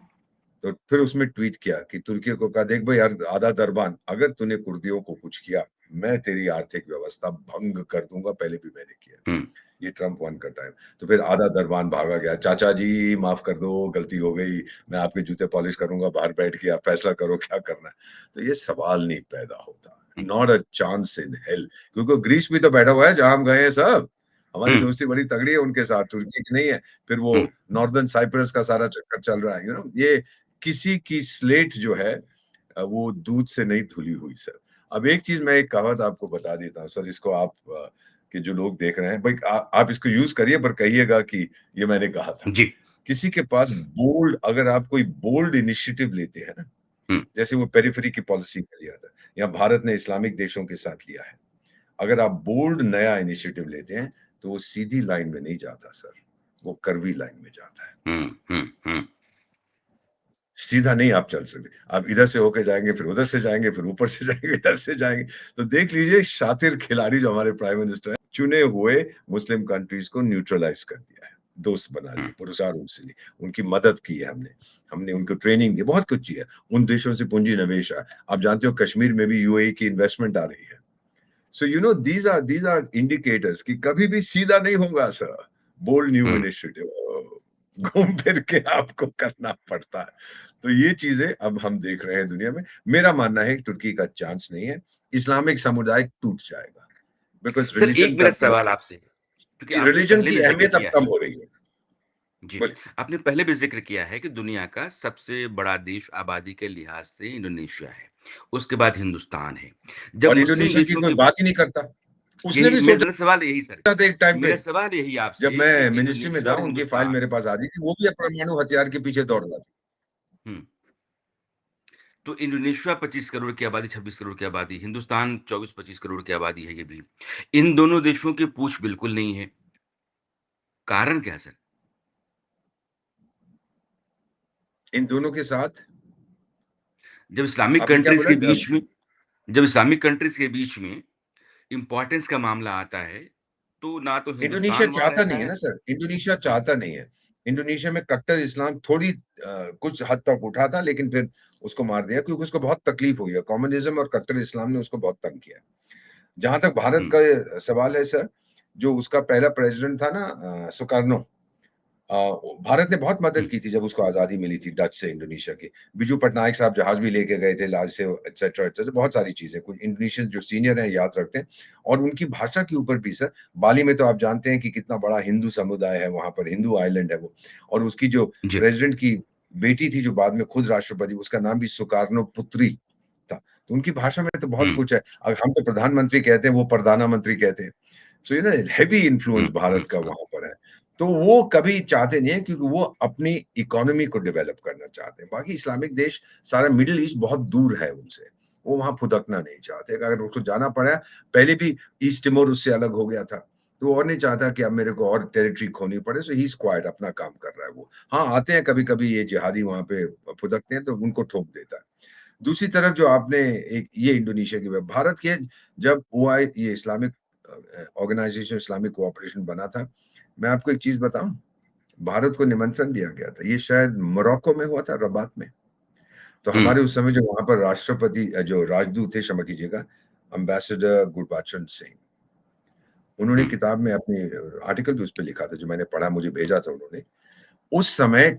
तो फिर उसमें ट्वीट किया कि तुर्की को कहा देख भाई यार आधा दरबान, अगर तूने कुर्दियों को कुछ किया, मैं तेरी आर्थिक व्यवस्था भंग कर दूँगा, पहले भी मैंने किया। हुँ, ये ट्रम्प 1 का टाइम। तो फिर आधा दरबान भागा गया, चाचा जी माफ़ कर दो, गलती हो गई, मैं आपके जूते पॉलिश करूँगा बाहर बैठ के, आप फैसला करो क्या करना है। तो ये सवाल नहीं पैदा होता, hmm, not a chance in hell, क्योंकि ग्रीस भी तो बैठा हुआ है जहाँ हम गए हैं साहब। हमारी हुँ, दोस्ती बड़ी तगड़ी है उनके साथ, तुर्की की नहीं है। फिर वो हुँ, नॉर्दर्न साइप्रस का सारा चक्कर चल रहा है, ये किसी की स्लेट जो है वो दूध से नहीं धुली हुई सर। अब एक चीज़ मैं एक कहावत आपको बता देता हूँ सर, इसको आप कि जो लोग देख रहे हैं, भाई आप इसको यूज़ करिए पर कहिएगा कि ये मैंने कहा था। जी, किसी के पास बोल्ड अगर आप कोई बोल्ड इनिशिएटिव लेते हैं ना, हुँ, जैसे वो पेरिफेरी की पॉलिसी का लिया था या भारत ने इस्लामिक देशों के साथ लिया है। अगर आप बोल्ड नया इनिशिएटिव लेते हैं, तो वो सीधी लाइन में नहीं जाता सर, वो कर्वी लाइन में जाता है। हुँ, हुँ, हुँ, सीधा नहीं आप चल सकते। आप इधर से होके जाएँगे, फिर उधर से जाएँगे, फिर ऊपर से जाएँगे, इधर से जाएँगे। तो देख लीजिए शातिर खिलाड़ी जो हमारे प्राइम मिनिस्टर हैं, चुने हुए मुस्लिम कंट्रीज़ को न्यूट्रलाइज़ कर दिया है, दोस्त बना हुँ, लिए, पुरस्कार उनसे लिए, उनकी मदद की है हमने। हमने उनको ट्रेनिंग दी, बहुत कुछ किया। उन देशों से पूँजी निवेश आया। आप जानते हो कश्मीर में भी यूएई की इन्वेस्टमेंट आ रही है। सो दीज़ आर इंडिकेटर्स कि कभी भी सीधा नहीं होगा सर, बोल्ड न्यू हुँ। इनिशिएटिव घूम फिर के आपको करना पड़ता है। तो ये चीज़ें अब हम देख रहे हैं दुनिया में। मेरा मानना है कि तुर्की का चांस नहीं है, इस्लामिक समुदाय टूट जाएगा, बिकॉज़ सर रिलिजन एक का मेरा ग्रो सवाल आपसे, क्योंकि जी, आपने रिलिजन पहले की भी ज़िक्र अहमियत अब किया कम है। हो रही है। जी, बोलिए आपने पहले भी ज़िक्र किया है कि दुनिया का सबसे बड़ा देश आबादी के लिहाज़ से इंडोनेशिया है, उसके बाद हिंदुस्तान है। जब और मुस्लिम इंडोनेशिया की देशों कोई के बात ही नहीं करता। उसने यही भी मेरा सोचा सवाल यही सर, था एक टाइम पे, मेरा सवाल यही जब आपसे कि मैं मिनिस्ट्री में इंडोनेशिया था, और उनकी फाइल हिंदुस्तान। मेरे पास आती थी, वो भी परमाणु हथियार के पीछे दौड़ रहा था। हुँ, तो इंडोनेशिया 25 करोड़ की आबादी, 26 करोड़ की आबादी, हिंदुस्तान 24-25 करोड़ की आबादी है ये भी। इन दोनों देशों की पूछ बिल्कुल नहीं है, कारण क्या है सर? इन दोनों के साथ जब इस्लामिक आपने क्या कंट्रीज़ बोला? के बीच में जब इस्लामिक कंट्रीज़ के बीच में इम्पोर्टेंस का मामला आता है, तो ना तो इंडोनेशिया हिंदुस्तान वहाँ चाहता रहता नहीं है है। ना सर, इंडोनेशिया हाँ, चाहता नहीं है। इंडोनेशिया में कट्टर इस्लाम थोड़ी कुछ हद तक उठा था, लेकिन फिर उसको मार दिया क्योंकि उसको बहुत तकलीफ हुई है। कम्युनिज़्म और कट्टर इस्लाम ने उसको बहुत तंग किया है। जहाँ तक भारत हुँ, का सवाल है सर, जो उसका पहला प्रेज़िडेंट था ना सुकार्नो, अ, भारत ने बहुत मदद हुँ, की थी जब उसको आज़ादी मिली थी डच से इंडोनेशिया की। बिजू पटनायक साहब जहाज़ भी लेके गए थे लाज से एटसेट्रा, एटसेट्रा बहुत सारी चीज़ें। कुछ इंडोनेशियन जो सीनियर हैं याद रखते हैं और उनकी भाषा के ऊपर भी सर, बाली में तो आप जानते हैं कि कितना बड़ा हिंदू समुदाय है वहाँ पर, हिंदू आइलैंड है वो और उसकी जो जी, प्रेज़िडेंट की बेटी थी जो बाद में खुद राष्ट्रपति, उसका नाम भी सुकार्नो पुत्री था। तो उनकी भाषा में तो बहुत हुँ, कुछ है। हम तो प्रधानमंत्री कहते हैं, वो प्रधाना मंत्री कहते हैं। सो हेवी हुँ, इन्फ्लुएंस हुँ, भारत का हुँ, वहाँ पर है। तो वो कभी चाहते नहीं है क्योंकि वो अपनी इकोनॉमी को डेवलप करना चाहते हैं। बाकी इस्लामिक देश सारा मिडल ईस्ट बहुत दूर है उनसे। वो वहाँ फुदकना नहीं चाहते। अगर उसको जाना पड़ा, पहले भी ईस्ट तिमोर उससे अलग हो गया था। तो वो और नहीं चाहता कि अब मेरे को और टेरिटरी खोनी पड़े, सो ही इज़ क्वाइट अपना काम कर रहा है वो। हाँ, आते हैं कभी-कभी ये जिहादी वहाँ पे फुदकते हैं तो उनको ठोक देता है। दूसरी तरफ जो आपने एक ये इंडोनेशिया की बात भारत के जब ओआई ये इस्लामिक ऑर्गेनाइजेशन इस्लामिक कोऑपरेशन बना था, मैं आपको एक चीज़ बताऊँ? भारत को निमंत्रण दिया गया था। ये शायद मोरक्को में हुआ था, रबात में। तो हुँ, हमारे उस समय जो वहाँ पर राष्ट्रपति जो राजदूत थे, क्षमा कीजिएगा, एम्बेसडर गुरबचन सिंह, उन्होंने हुँ, किताब में अपनी आर्टिकल भी उसपे लिखा था, जो मैंने पढ़ा, मुझे भेजा था उन्होंने। उस समय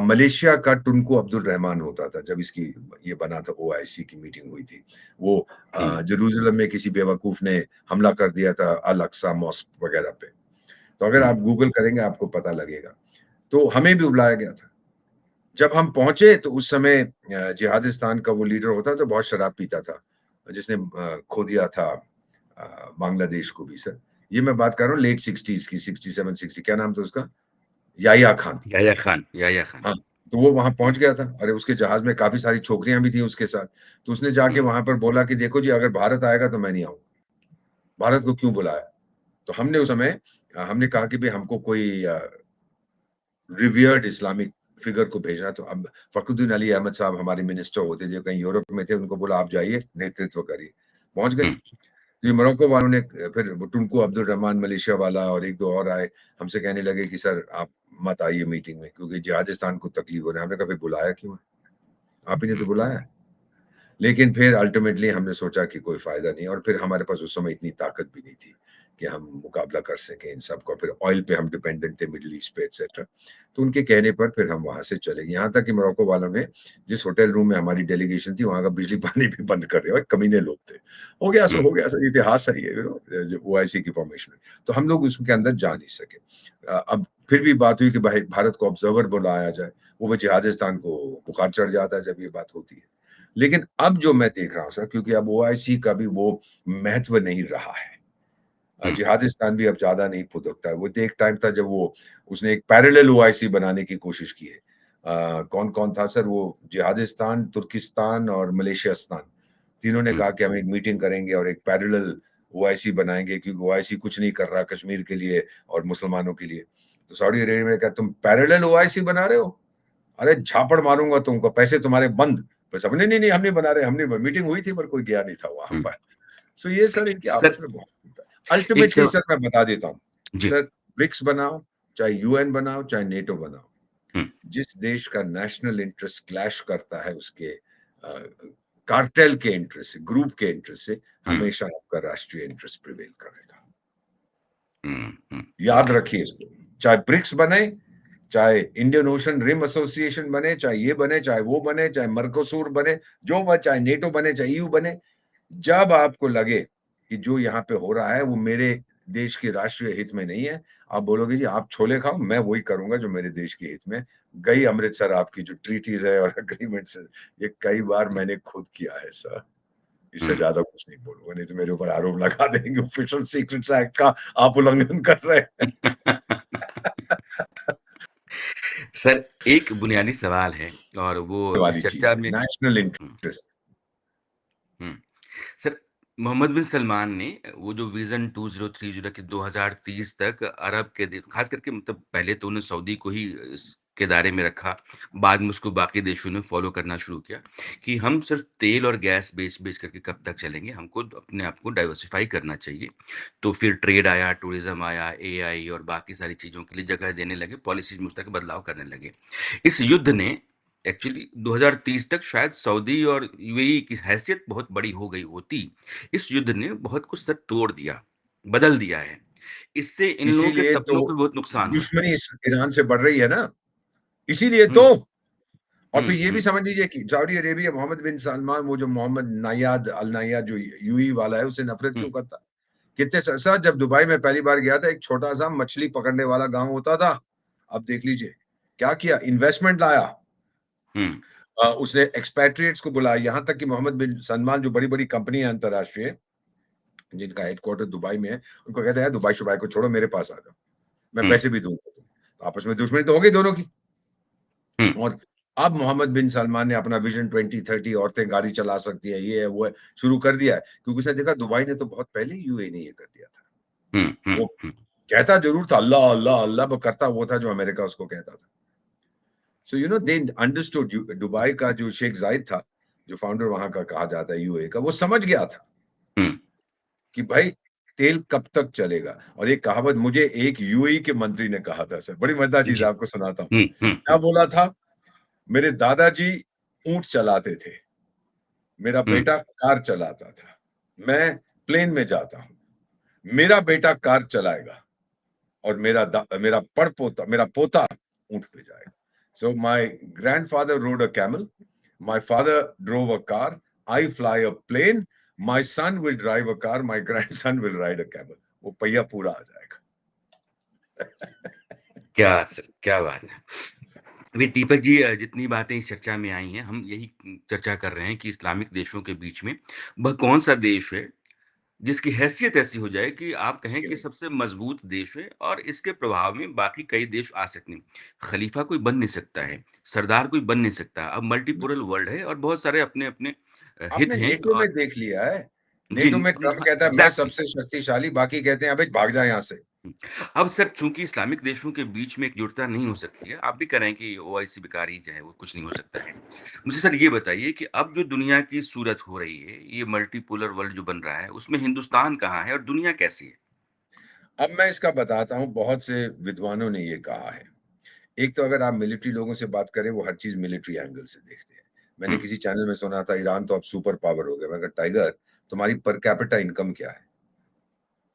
मलेशिया का टुनको अब्दुल रहमान होता था, जब इसकी ये बना था ओआईसी की मीटिंग हुई थी। वो हुँ, जेरूसलम में किसी बेवकूफ ने हमला कर दिया था अल-अक्सा मॉस्क वगैरह पे। तो अगर हुँ, आप गूगल करेंगे आपको पता लगेगा। तो हमें भी बुलाया गया था। जब हम पहुँचे तो उस समय जिहादिस्तान का वो लीडर होता था, बहुत शराब पीता था, जिसने खो दिया था बांग्लादेश को भी सर। ये मैं बात कर रहा हूँ लेट 60s की 67, 60 क्या नाम था उसका? याह्या खान। याह्या खान। हाँ, तो वो वहाँ हुँ, पहुँच गया था। अरे, उसके जहाज़ में काफ़ी सारी छोकरियाँ भी थी उसके साथ। तो उसने जाके हुँ, वहाँ पर बोला कि देखो जी अगर भारत आएगा तो मैं नहीं आऊँगा। भारत को क्यों बुलाया? तो हमने उस समय हमने कहा कि भई हमको कोई रिवियर्ड इस्लामिक फिगर को भेजना है। तो अब फ़खरुद्दीन अली अहमद साहब हमारे मिनिस्टर होते थे, कहीं यूरोप में थे, उनको बोला आप जाइए, नेतृत्व करिए। पहुँच गए। हुँ, तो ये मोरक्को वालों ने फिर वो टुनको अब्दुल रहमान मलेशिया वाला और 1-2 और आए, हमसे कहने लगे कि सर आप मत आइए मीटिंग में क्योंकि जिहादिस्तान को तकलीफ हो रहा है। हमने कहा फिर बुलाया क्यों है? आप ही ने तो हुँ, बुलाया है। लेकिन फिर अल्टीमेटली हमने सोचा कि कोई फ़ायदा नहीं और फिर हमारे पास उस समय इतनी ताकत भी नहीं थी कि हम मुकाबला कर सकें इन सब का। फिर ऑयल पे हम डिपेंडेंट थे मिडल ईस्ट पे एटसेट्रा। तो उनके कहने पर फिर हम वहाँ से चले गए। यहाँ तक कि मोरक्को वालों ने जिस होटल रूम में हमारी डेलीगेशन थी, वहाँ का बिजली-पानी भी बंद कर दिया और कमीने लोग थे। हुँ, हो गया सो इतिहास है ये जो ओआईसी की फॉर्मेशन में। तो हम लोग उसके अंदर जा नहीं सके। अब फिर भी बात हुई कि भाई भारत को ऑब्जर्वर बुलाया जाए। वो जिहादिस्तान को बुखार चढ़ जाता है जब ये बात होती है। लेकिन अब जो मैं देख रहा हूँ सर क्योंकि अब ओआईसी का भी वो महत्व नहीं रहा है। हुँ, जिहादिस्तान भी अब ज़्यादा नहीं फुदकता है। वो तो एक टाइम था जब वो उसने एक पैरेलल ओआईसी बनाने की कोशिश की है। कौन-कौन था सर वो जिहादिस्तान, तुर्किस्तान और मलेशियास्तान। तीनों ने हुँ, कहा कि हम एक मीटिंग करेंगे और एक पैरेलल ओआईसी बनाएँगे क्योंकि ओआईसी कुछ नहीं कर रहा कश्मीर के लिए और मुसलमानों के लिए। तो सऊदी अरेबिया ने कहा तुम पैरेलल ओआईसी बना रहे हो? अरे झापड़ मारूँगा तुमको, पैसे तुम्हारे बंद। फिर सब नहीं, नहीं, नहीं हम नहीं बना रहे, हमने मीटिंग हुई थी पर कोई गया नहीं था वहाँ हुँ। पर। सो ये सर इनकी आपस सर, में बहुत होता है। एक अल्टीमेटली सव सर मैं बता देता हूँ, जी, सर ब्रिक्स बनाओ, चाहे यूएन बनाओ, चाहे नेटो बनाओ, हुँ, जिस देश का नेशनल इंटरेस्ट क्लैश करता है उसके कार्टेल के इंटरेस्ट से, ग्रुप के इंटरेस्ट से, हुँ, हमेशा आपका राष्ट्रीय इंटरेस्ट प्रिवेल करेगा। हुँ, हुँ, याद रखिए इसको, चाहे ब्रिक्स बने, चाहे इंडियन ओशन रिम एसोसिएशन बने, चाहे ये बने, चाहे वो बने, चाहे मर्कोसूर बने, जो चाहे नेटो बने, चाहे ईयू बने, जब आपको लगे कि जो यहाँ पे हो रहा है वो मेरे देश के राष्ट्रीय हित में नहीं है, आप बोलोगे जी आप छोले खाओ, मैं वही करूँगा जो मेरे देश के हित में है। गई अमृतसर आपकी जो ट्रीटीज़ है और एग्रीमेंट्स है, ये कई बार हुँ, मैंने खुद किया है सर। इससे हुँ। ज़्यादा कुछ नहीं बोलूँगा, नहीं तो मेरे ऊपर आरोप लगा देंगे ऑफिशियल सीक्रेट्स एक्ट का आप उल्लंघन कर रहे हैं। सर, एक बुनियादी सवाल है और वो वाली इस चीज़ चर्चा है, में नेशनल हुँ, इंटरेस्ट। हुँ। सर, मोहम्मद बिन सलमान ने वो जो विज़न 2030 कि 2030 तक अरब के दे ख़ास करके मतलब पहले तो उन्होंने सऊदी को ही के दायरे में रखा। बाद में उसको बाकी देशों ने फ़ॉलो करना शुरू किया कि हम सिर्फ़ तेल और गैस बेच-बेच करके कब तक चलेंगे, हमको अपने आप को डाइवर्सिफ़ाई करना चाहिए। तो फिर ट्रेड आया, टूरिज़्म आया, एआई और बाकी सारी चीज़ों के लिए जगह देने लगे, पॉलिसीज़ में उस तरह के बदलाव करने लगे। इस युद्ध ने एक्चुअली 2030 तक शायद सऊदी और यूएई की हैसियत बहुत बड़ी हो गई होती। इस युद्ध ने बहुत कुछ सर तोड़ दिया, बदल दिया है। इससे इन लोगों के इसीलिए तो सपनों को भी बहुत नुकसान हुआ है। दुश्मनी ईरान से बढ़ रही है ना, इसीलिए हुँ, तो। और हुँ, फिर ये भी हुँ, समझ लीजिए कि सऊदी अरेबिया, मोहम्मद बिन सलमान, वो जो मोहम्मद नायाद अल नायाद जो यूएई वाला है, उससे नफरत हुँ, क्यों करता? कितने सर, जब दुबई में पहली बार गया था, एक छोटा-सा मछली पकड़ने वाला गाँव होता था। अब देख लीजिए, क्या किया? इन्वेस्टमेंट लाया। हुँ, उसने एक्सपैट्रिएट्स को बुलाया, यहाँ तक कि मोहम्मद बिन सलमान जो बड़ी-बड़ी कंपनी है अंतर्राष्ट्रीय, जिनका हेडक्वार्टर दुबई में है, उनको कहते हैं, "दुबई-शुबाई को छोड़ो, मेरे पास आ जाओ, मैं हुँ, पैसे भी दूँगा तुम्हें।" तो आपस में दुश्मनी तो हो गई दोनों की। हुँ, और अब मोहम्मद बिन सलमान ने अपना विज़न 2030, औरतें गाड़ी चला सकती हैं, ये है, वो है, शुरू कर दिया है। क्योंकि उसने देखा दुबई ने तो बहुत पहले ही यूएई ने ये कर दिया था। हुँ, हुँ, वो हुँ, कहता ज़रूर था अल्लाह, अल्लाह, अल्लाह, पर करता वो था जो अमेरिका उसको कहता था। सो दे अंडरस्टूड। दुबई का जो शेख जायद था, जो फाउंडर वहाँ का कहा जाता है यूएई का, वो समझ गया था हुँ, कि भाई तेल कब तक चलेगा। और एक कहावत मुझे एक यूएई के मंत्री ने कहा था सर, बड़ी मजेदार चीज़ जी। है, आपको सुनाता हूँ। हुँ, हुँ, क्या हुँ, बोला था? मेरे दादाजी ऊँट चलाते थे, मेरा हुँ, बेटा कार चलाता था, मैं प्लेन में जाता हूँ, मेरा बेटा कार चलाएगा और मेरा पड़पोता, मेरा पोता ऊँट पे जाएगा। So my grandfather rode a camel, my father drove a car, I fly a plane, my son will drive a car, my grandson will ride a camel। वो पहिया पूरा आ जाएगा। क्या सर, क्या बात है। अभी दीपक जी जितनी बातें इस चर्चा में आई हैं, हम यही चर्चा कर रहे हैं कि इस्लामिक देशों के बीच में वह कौन-सा देश है, जिसकी हैसियत ऐसी हो जाए कि आप कहें इसके कि लिए सबसे मज़बूत देश है और इसके प्रभाव में बाकी कई देश आ सकते हैं। खलीफा कोई बन नहीं सकता है, सरदार कोई बन नहीं सकता। अब ना, मल्टीपोलर वर्ल्ड है और बहुत सारे अपने-अपने हित आपने हैं नेटो में और देख लिया है। जी, नेटो में ट्रम्प हाँ, कहता है मैं एग्ज़ैक्टली। सबसे शक्तिशाली, बाकी कहते हैं अबे भाग जा यहाँ से। हुँ। अब सर चूँकि इस्लामिक देशों के बीच में एकजुटता नहीं हो सकती है, आप भी कह रहे हैं कि ओआईसी बेकार ही जो है वो कुछ नहीं हो सकता है। मुझे सर ये बताइए कि अब जो दुनिया की सूरत हो रही है, ये मल्टीपोलर वर्ल्ड जो बन रहा है, उसमें हिंदुस्तान कहाँ है और दुनिया कैसी है? अब मैं इसका बताता हूँ, बहुत से विद्वानों ने ये कहा है। एक तो अगर आप मिलिट्री लोगों से बात करें, वो हर चीज़ मिलिट्री एंगल से देखते हैं। मैंने हुँ, किसी चैनल में सुना था ईरान तो अब सुपर पावर हो गया। मैंने कहा टाइगर, तुम्हारी पर कैपिटा इनकम क्या है?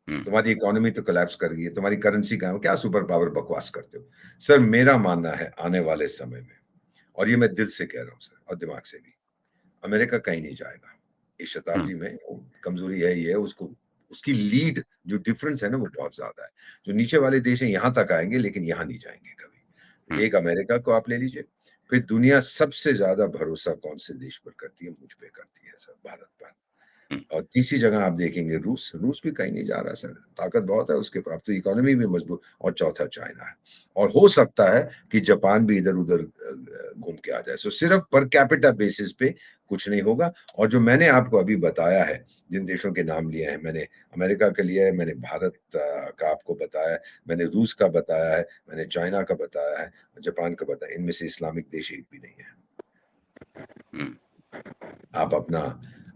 हुँ, तुम्हारी इकोनॉमी तो कोलैप्स कर गई है, तुम्हारी करेंसी कहाँ है? क्या सुपर पावर बकवास करते हो? सर मेरा मानना है आने वाले समय में, और ये मैं दिल से कह रहा हूँ सर और दिमाग से भी, अमेरिका कहीं नहीं जाएगा। इस हुँ, शताब्दी में वो कमज़ोरी है ही है, उसको उसकी लीड जो डिफरेंस है ना वो बहुत ज़्यादा है। जो नीचे वाले देश हैं यहाँ तक आएँगे लेकिन यहाँ नहीं जाएँगे हुँ, कभी। एक अमेरिका को आप ले लीजिए, फिर दुनिया सबसे ज़्यादा भरोसा कौन-से देश पर करती है? मुझ पे करती है सर, भारत पर। हुँ, और तीसरी जगह आप देखेंगे रूस, रूस भी कहीं नहीं जा रहा सर, ताकत बहुत है उसके पास, तो इकोनॉमी भी मजबूत, और चौथा चाइना है। और हो सकता है कि जापान भी इधर-उधर घूम के आ जाए। सो सिर्फ पर कैपिटा बेसिस पे कुछ नहीं होगा। और जो मैंने आपको अभी बताया है, जिन देशों के नाम लिए हैं मैंने, अमेरिका का लिया है, मैंने भारत का आपको बताया है, मैंने रूस का बताया है, मैंने चाइना का बताया है, जापान का बताया, इनमें से इस्लामिक देश एक भी नहीं है। हुँ, आप अपना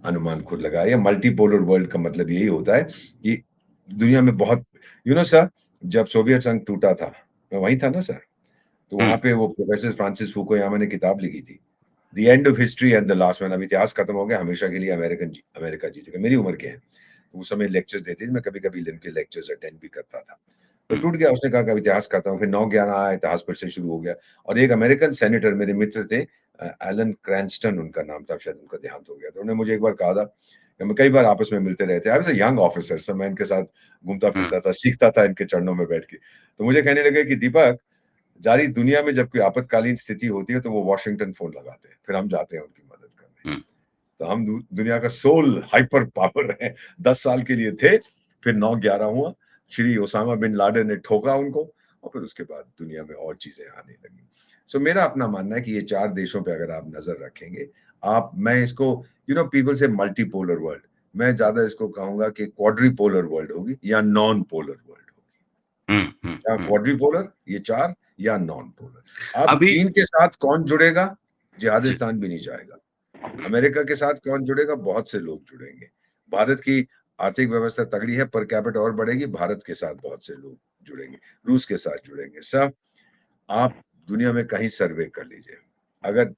अनुमान खुद लगाइए। मल्टीपोलर वर्ल्ड का मतलब यही होता है कि दुनिया में बहुत, सर, जब सोवियत संघ टूटा था, मैं वहीं था ना सर, तो हुँ, वहाँ पे वो प्रोफेसर फ्रांसिस फुकुयामा ने किताब लिखी थी, the end of history and the last man. अब इतिहास खत्म हो गया, हमेशा के लिए अमेरिका जीतेगा। मेरी उम्र के हैं। तो उस समय लेक्चर्स देते थे, मैं कभी-कभी उनके लेक्चर्स अटेंड भी करता था। तो हुँ, टूट गया, उसने कहा कि अब इतिहास खत्म हो, फिर 9/11 आया, इतिहास फिर से शुरू हो गया। और एक अमेरिकन सेनेटर मेरे मित्र थे, एलन क्रैन्स्टन उनका नाम था, अब शायद उनका देहांत हो गया। तो उन्होंने मुझे एक बार कहा था, कि हम कई बार आपस में मिलते रहे थे। I was a young officer sir, मैं इनके साथ हुँ, घूमता-फिरता था, सीखता था इनके चरणों में बैठ के। तो मुझे कहने लगे कि दीपक, जारी दुनिया में जब कोई आपातकालीन स्थिति होती है तो वो वॉशिंगटन फ़ोन लगाते हैं, फिर हम जाते हैं उनकी मदद करने। हुँ, तो हम दुनिया का सोल हाइपर पावर है। 10 साल के लिए थे, फिर 9/11 हुआ, श्री ओसामा बिन लादेन ने ठोका उनको, और फिर उसके बाद दुनिया में और चीजें आने लगी। सो मेरा अपना मानना है कि ये 4 देशों पे अगर आप नजर रखेंगे, आप मैं इसको, पीपल से मल्टीपोलर वर्ल्ड, मैं ज्यादा इसको कहूंगा कि क्वाड्रिपोलर वर्ल्ड होगी या नॉन पोलर वर्ल्ड होगी। हुँ, हुँ, या हुँ, क्वाड्रिपोलर ये 4, या नॉन पोलर। अब अभी चीन के साथ कौन जुड़ेगा? जी, जिहादिस्तान भी नहीं जाएगा। अमेरिका के साथ कौन जुड़ेगा? बहुत से लोग जुड़ेंगे। भारत की आर्थिक व्यवस्था तगड़ी है, पर कैपिटा और बढ़ेगी, भारत के साथ बहुत से लोग जुड़ेंगे, रूस के साथ जुड़ेंगे। सब आप दुनिया में कहीं सर्वे कर लीजिए, अगर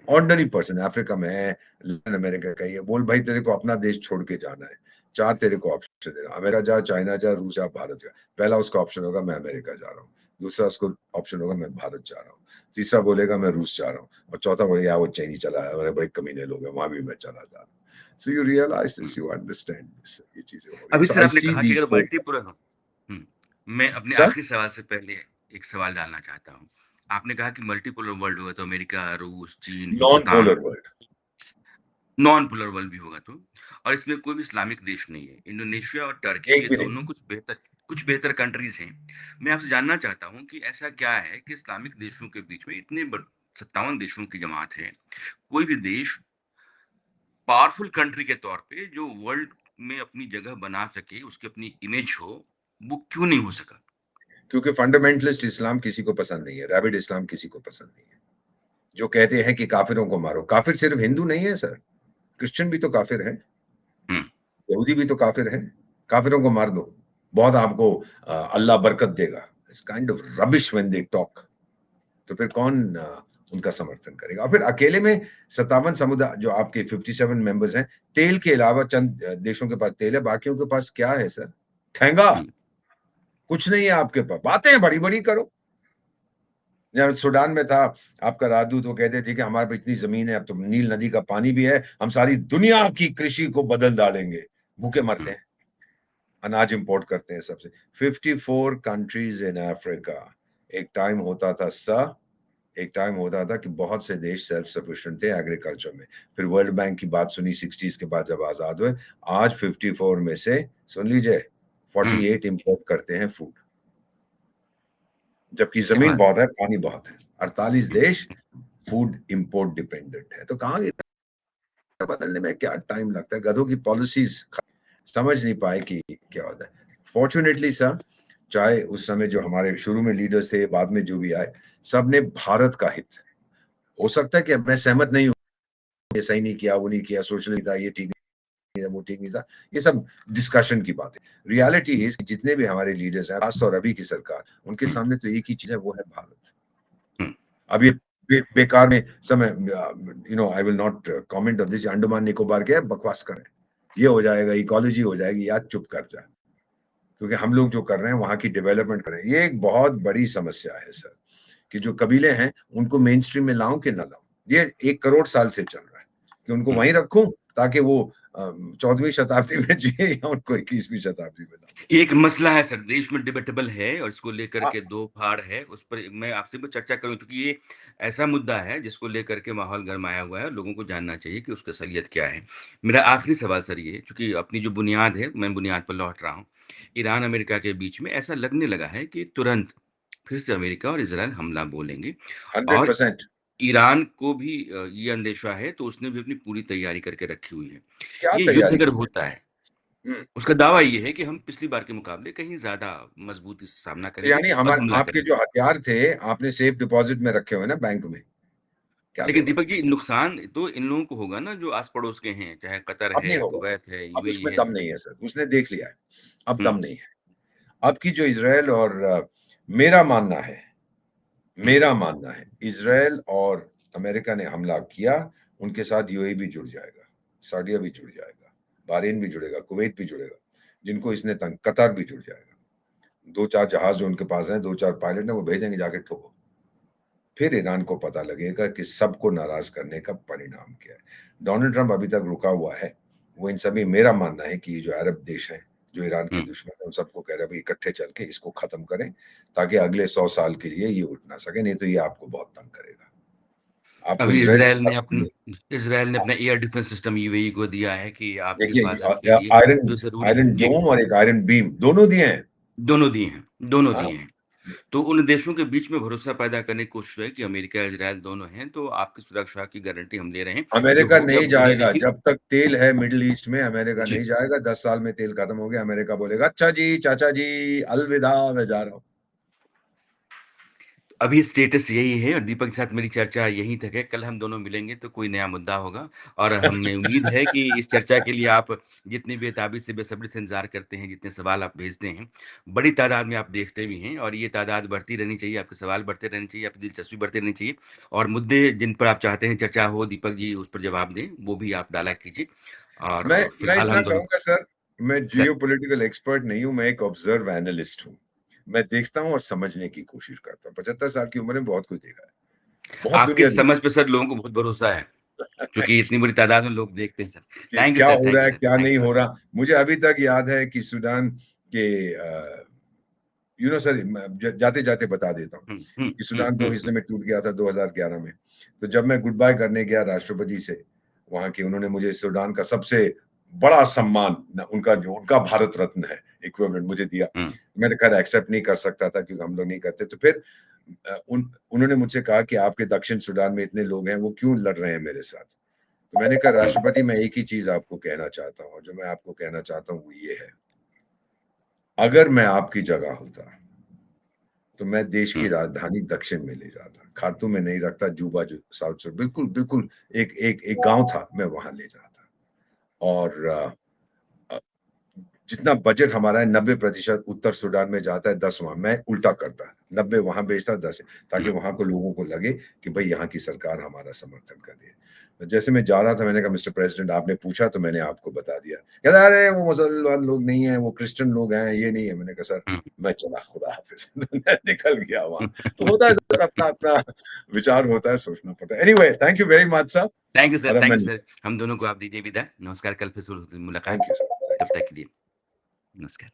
ऑर्डिनरी पर्सन अफ्रीका में है, लैटिन अमेरिका का ही है, बोल भाई तेरे को अपना देश छोड़ के जाना है, चार तेरे को ऑप्शन दे रहा हूं, अमेरिका जा, चाइना जा, रूस जा, भारत जा। पहला उसका ऑप्शन होगा मैं अमेरिका जा रहा हूँ, दूसरा उसको ऑप्शन होगा मैं भारत जा रहा हूँ, तीसरा बोलेगा मैं रूस जा रहा हूँ, और चौथा बोलेगा वो चाइनी चला है, हमारे बड़े कमीने लोग हैं, वहां भी मैं चला जा रहा हूँ। सो यू रियलाइज हुँ। दिस, यू अंडरस्टैंड दिस, ये चीजें हो रही है। अभी सो सर आई आपने सी कहा कि दीज अगर फोर। मल्टीपोलर हो। हुँ, मैं अपने सर, आखिरी सवाल से पहले एक सवाल डालना चाहता हूँ। आपने कहा कि मल्टीपोलर वर्ल्ड होगा तो अमेरिका, रूस, चीन, non Hindustan, polar world. Non polar world भी होगा तो, और इसमें कोई भी इस्लामिक देश नहीं है। इंडोनेशिया और टर्की एक ये भी दोनों नहीं। कुछ बेहतर कंट्रीज़ हैं। मैं आपसे जानना चाहता हूँ कि ऐसा क्या है कि इस्लामिक देशों के बीच में इतने 57 देशों की जमात है, कोई भी देश पावरफुल कंट्री के तौर पे जो वर्ल्ड में अपनी जगह बना सके, उसकी अपनी इमेज हो, वो क्यों नहीं हो सका? क्योंकि फंडामेंटलिस्ट इस्लाम किसी को पसंद नहीं है, रैबिड इस्लाम किसी को पसंद नहीं है। जो कहते हैं कि काफिरों को मारो, काफिर सिर्फ हिंदू नहीं है सर, क्रिश्चियन भी तो काफिर है, हुँ, यहूदी भी तो काफिर है। काफिरों को मार दो, बहुत आपको अल्लाह बरकत देगा। It's kind of rubbish when they talk. तो फिर कौन उनका समर्थन करेगा? और फिर अकेले में 57 समुदाय जो आपके 57 मेंबर्स हैं, तेल के अलावा चंद देशों के पास तेल है, बाकियों के पास क्या है सर? ठेंगा, हुँ, कुछ नहीं है आपके पास। बातें बड़ी बड़ी करो। जब सूडान में था आपका राजदूत, वो कहते थे कि हमारे पास इतनी जमीन है, अब तो नील नदी का पानी भी है, हम सारी दुनिया की कृषि को बदल डालेंगे। भूखे मरते हुँ, हैं, अनाज इंपोर्ट करते हैं सबसे। 54 कंट्रीज इन अफ्रीका। एक टाइम होता था एक टाइम होता था कि बहुत से देश सेल्फ सफिशिएंट थे एग्रीकल्चर में। फिर वर्ल्ड बैंक की बात सुनी 60s के बाद जब आजाद हुए। आज 54 में से सुन लीजिए हुँ, 48 इंपोर्ट करते हैं फूड, जबकि क्या जमीन बात बहुत है, पानी बहुत है। 48 हुँ, देश फूड इंपोर्ट डिपेंडेंट है। तो कहाँ बदलने में क्या टाइम लगता है? गधों की पॉलिसीज समझ नहीं पाए कि क्या होता है। फॉर्चुनेटली सर, चाहे उस समय जो हमारे शुरू में लीडर्स थे, बाद में जो भी आए, सबने भारत का हित, हो सकता है कि मैं सहमत नहीं हूँ, ये सही नहीं किया, वो नहीं किया, सोशल नहीं था, ये ठीक नहीं था, वो ठीक नहीं था, ये सब डिस्कशन की बात है। रियलिटी इज जितने भी हमारे लीडर्स हैं, खासतौर अभी की सरकार, उनके हुँ, सामने तो एक ही चीज है, वो है भारत। हुँ, अब ये बेकार में समय, I will not comment on this, Andaman Nicobar के बकवास करें, ये हो जाएगा, इकोलॉजी हो जाएगी, यार चुप कर जा। क्योंकि हम लोग जो कर रहे हैं वहां की डेवलपमेंट कर रहे हैं, ये एक बहुत बड़ी समस्या है सर, कि जो कबीले हैं उनको मेन स्ट्रीम में लाऊं कि ना लाऊं। ये 1 करोड़ साल से चल रहा है कि उनको हुँ। वहीं रखूं ताकि वो 14वीं शताब्दी में जिए, या उनको 21वीं शताब्दी में लाऊं। ये एक मसला है सर, देश में डिबेटेबल है और इसको लेकर हाँ, के 2 फाड़ है, उस पर मैं आपसे भी चर्चा करूँ क्योंकि ये ऐसा मुद्दा है जिसको लेकर के माहौल गरमाया हुआ है और लोगों को जानना चाहिए कि उसकी असलियत क्या है। मेरा आखिरी सवाल सर ये है, चूँकि अपनी जो बुनियाद है, मैं बुनियाद पर लौट रहा हूँ। ईरान-अमेरिका के बीच में ऐसा लगने लगा है कि तुरंत फिर से अमेरिका और इज़राइल हमला बोलेंगे और 100%। ईरान को भी ये अंदेशा है, तो उसने भी अपनी पूरी तैयारी करके रखी हुई है। क्या ये युद्ध तैयारी अगर की है? होता है, हम्म। उसका दावा ये है कि हम पिछली बार के मुकाबले कहीं ज़्यादा मज़बूती से सामना करेंगे यानी और हमारे हमला आपके करेंगे। जो हथियार थे, आपने सेफ डिपॉजिट में रखे हुए ना बैंक में, क्या लेकिन जवाब? दीपक जी नुकसान तो इन लोगों को होगा ना जो आस-पड़ोस के हैं, चाहे कतर अब नहीं है, होगा सर, कुवैत है, अब यूएई उसमें है। दम नहीं है सर, उसने देख लिया है, अब हुँ, दम नहीं है। अब की जो इसराइल और मेरा मानना है, हुँ, इसराइल और अमेरिका ने हमला किया, उनके साथ यूएई भी जुड़ जाएगा, सऊदीया भी जुड़ जाएगा, बहरीन भी जुड़ेगा, कुवैत भी जुड़ेगा, जिनको इसने तंग, कतर भी जुड़ जाएगा। 2-4 जहाज जो उनके पास हैं, 2-4 पायलट हैं, वो भेजेंगे, जाके ठोको। फिर ईरान को पता लगेगा कि सबको नाराज करने का परिणाम क्या है। डोनाल्ड ट्रंप अभी तक रुका हुआ है। वो इन सभी, मेरा मानना है कि ये जो अरब देश हैं, जो ईरान के हुँ। दुश्मन हैं, उन सबको कह रहे हैं भाई इकट्ठे चल के इसको खत्म करें, ताकि अगले 100 साल के लिए ये उठ ना सके, नहीं तो ये आपको बहुत तंग करेगा। आपको अभी इसराइल से बात नहीं। इज़राइल ने अपना एयर डिफेंस सिस्टम यूएई को दिया है कि आप देखिए, हिफ़ाज़त के लिए आयरन जो ज़रूरी है। आयरन जी, डोम और एक आयरन बीम दोनों दिए हैं। दोनों दिए हैं, दोनों हाँ, दिए हैं। तो उन देशों के बीच में भरोसा पैदा करने की कोशिश है कि अमेरिका, इज़राइल दोनों हैं, तो आपकी सुरक्षा की गारंटी हम ले रहे हैं। जो अमेरिका हो गया नहीं भूलिए जाएगा नहीं। जब तक तेल है मिडिल ईस्ट में, अमेरिका जी। नहीं जाएगा। 10 साल में तेल खत्म हो गया, अमेरिका बोलेगा अच्छा जी, चाचा जी, अलविदा, मैं जा रहा हूँ। अभी स्टेटस यही है और दीपक के साथ मेरी चर्चा यहीं तक है। कल हम दोनों मिलेंगे तो कोई नया मुद्दा होगा और हमें उम्मीद है कि इस चर्चा के लिए आप जितनी बेताबी से, बेसब्री से इंतज़ार करते हैं, जितने सवाल आप भेजते हैं, बड़ी तादाद में आप देखते भी हैं और ये तादाद बढ़ती रहनी चाहिए, आपके सवाल बढ़ते रहने चाहिए, आपकी दिलचस्पी बढ़ती रहनी चाहिए और मुद्दे जिन पर आप चाहते हैं चर्चा हो, दीपक जी उस पर जवाब दें, वो भी आप डाला कीजिए मैं और मैं फिलहाल इतना हम दोनों कहूँगा सर, मैं सर जियोपॉलिटिकल एक्सपर्ट नहीं हूँ, मैं एक ऑब्जर्व एनालिस्ट हूँ। मैं देखता हूँ और समझने की कोशिश करता हूँ। 75 साल की उम्र में बहुत कुछ देखा है, बहुत आपकी दुनिया समझ देखी पे सर लोगों को बहुत भरोसा है, है। क्योंकि थैंक इतनी बड़ी तादाद में लोग देखते हैं सर। कि क्या हो थैंक रहा यू है, सर, क्या थैंक नहीं यू हो वेरी रहा। मुझे अभी तक याद है कि सूडान के सर, जाते-जाते बता देता हूँ कि सूडान 2 हिस्से हुँ। में टूट गया था 2011 में। तो जब मैं गुड बाय करने गया राष्ट्रपति से, वहाँ के उन्होंने मुझे सूडान का सबसे बड़ा सम्मान न उनका जो उनका भारत रत्न है, इक्विवेलेंट मुझे दिया। हुँ, मैं तो खैर एक्सेप्ट नहीं कर सकता था क्योंकि हम लोग नहीं करते। तो फिर उन्होंने मुझसे कहा कि आपके दक्षिण सूडान में इतने लोग हैं, वो क्यों लड़ रहे हैं मेरे साथ? तो मैंने कहा हुँ, राष्ट्रपति मैं एक ही चीज़ आपको कहना चाहता हूँ और जो मैं आपको कहना चाहता हूँ वो ये है, अगर मैं आपकी जगह होता तो मैं देश हुँ, की राजधानी दक्षिण में ले जाता। खार्तूम में नहीं रखता, जुबा जो साउथ से बिल्कुल, बिल्कुल एक एक एक गाँव था, मैं वहाँ ले जाता और अ, जितना बजट हमारा है 90% उत्तर सूडान में जाता है, 10 वहाँ। मैं उल्टा करता, 90 वहाँ भेजता, 10 ताकि हुँ, वहाँ के लोगों को लगे कि भई यहाँ की सरकार हमारा समर्थन कर रही है। तो जैसे मैं जा रहा था मैंने कहा मिस्टर प्रेसिडेंट आपने पूछा तो मैंने आपको बता दिया। कहता अरे वो मुसलमान लोग नहीं हैं, वो क्रिश्चियन लोग हैं, ये नहीं है। मैंने कहा सर हुँ, मैं चला खुदा हाफ़िज़। मैं निकल गया वहाँ। तो होता है हुँ। सर अपना-अपना विचार होता है, सोचना पड़ता है। Anyway thank you very much sir और अब थैंक मैं यू सर। निकलता हम दोनों को आप दीजिए विदा। नमस्कार, कल फिर हूँ। मुलाकात थैंक यू होगी। सर, थैंक तब यू। तक के लिए नमस्कार।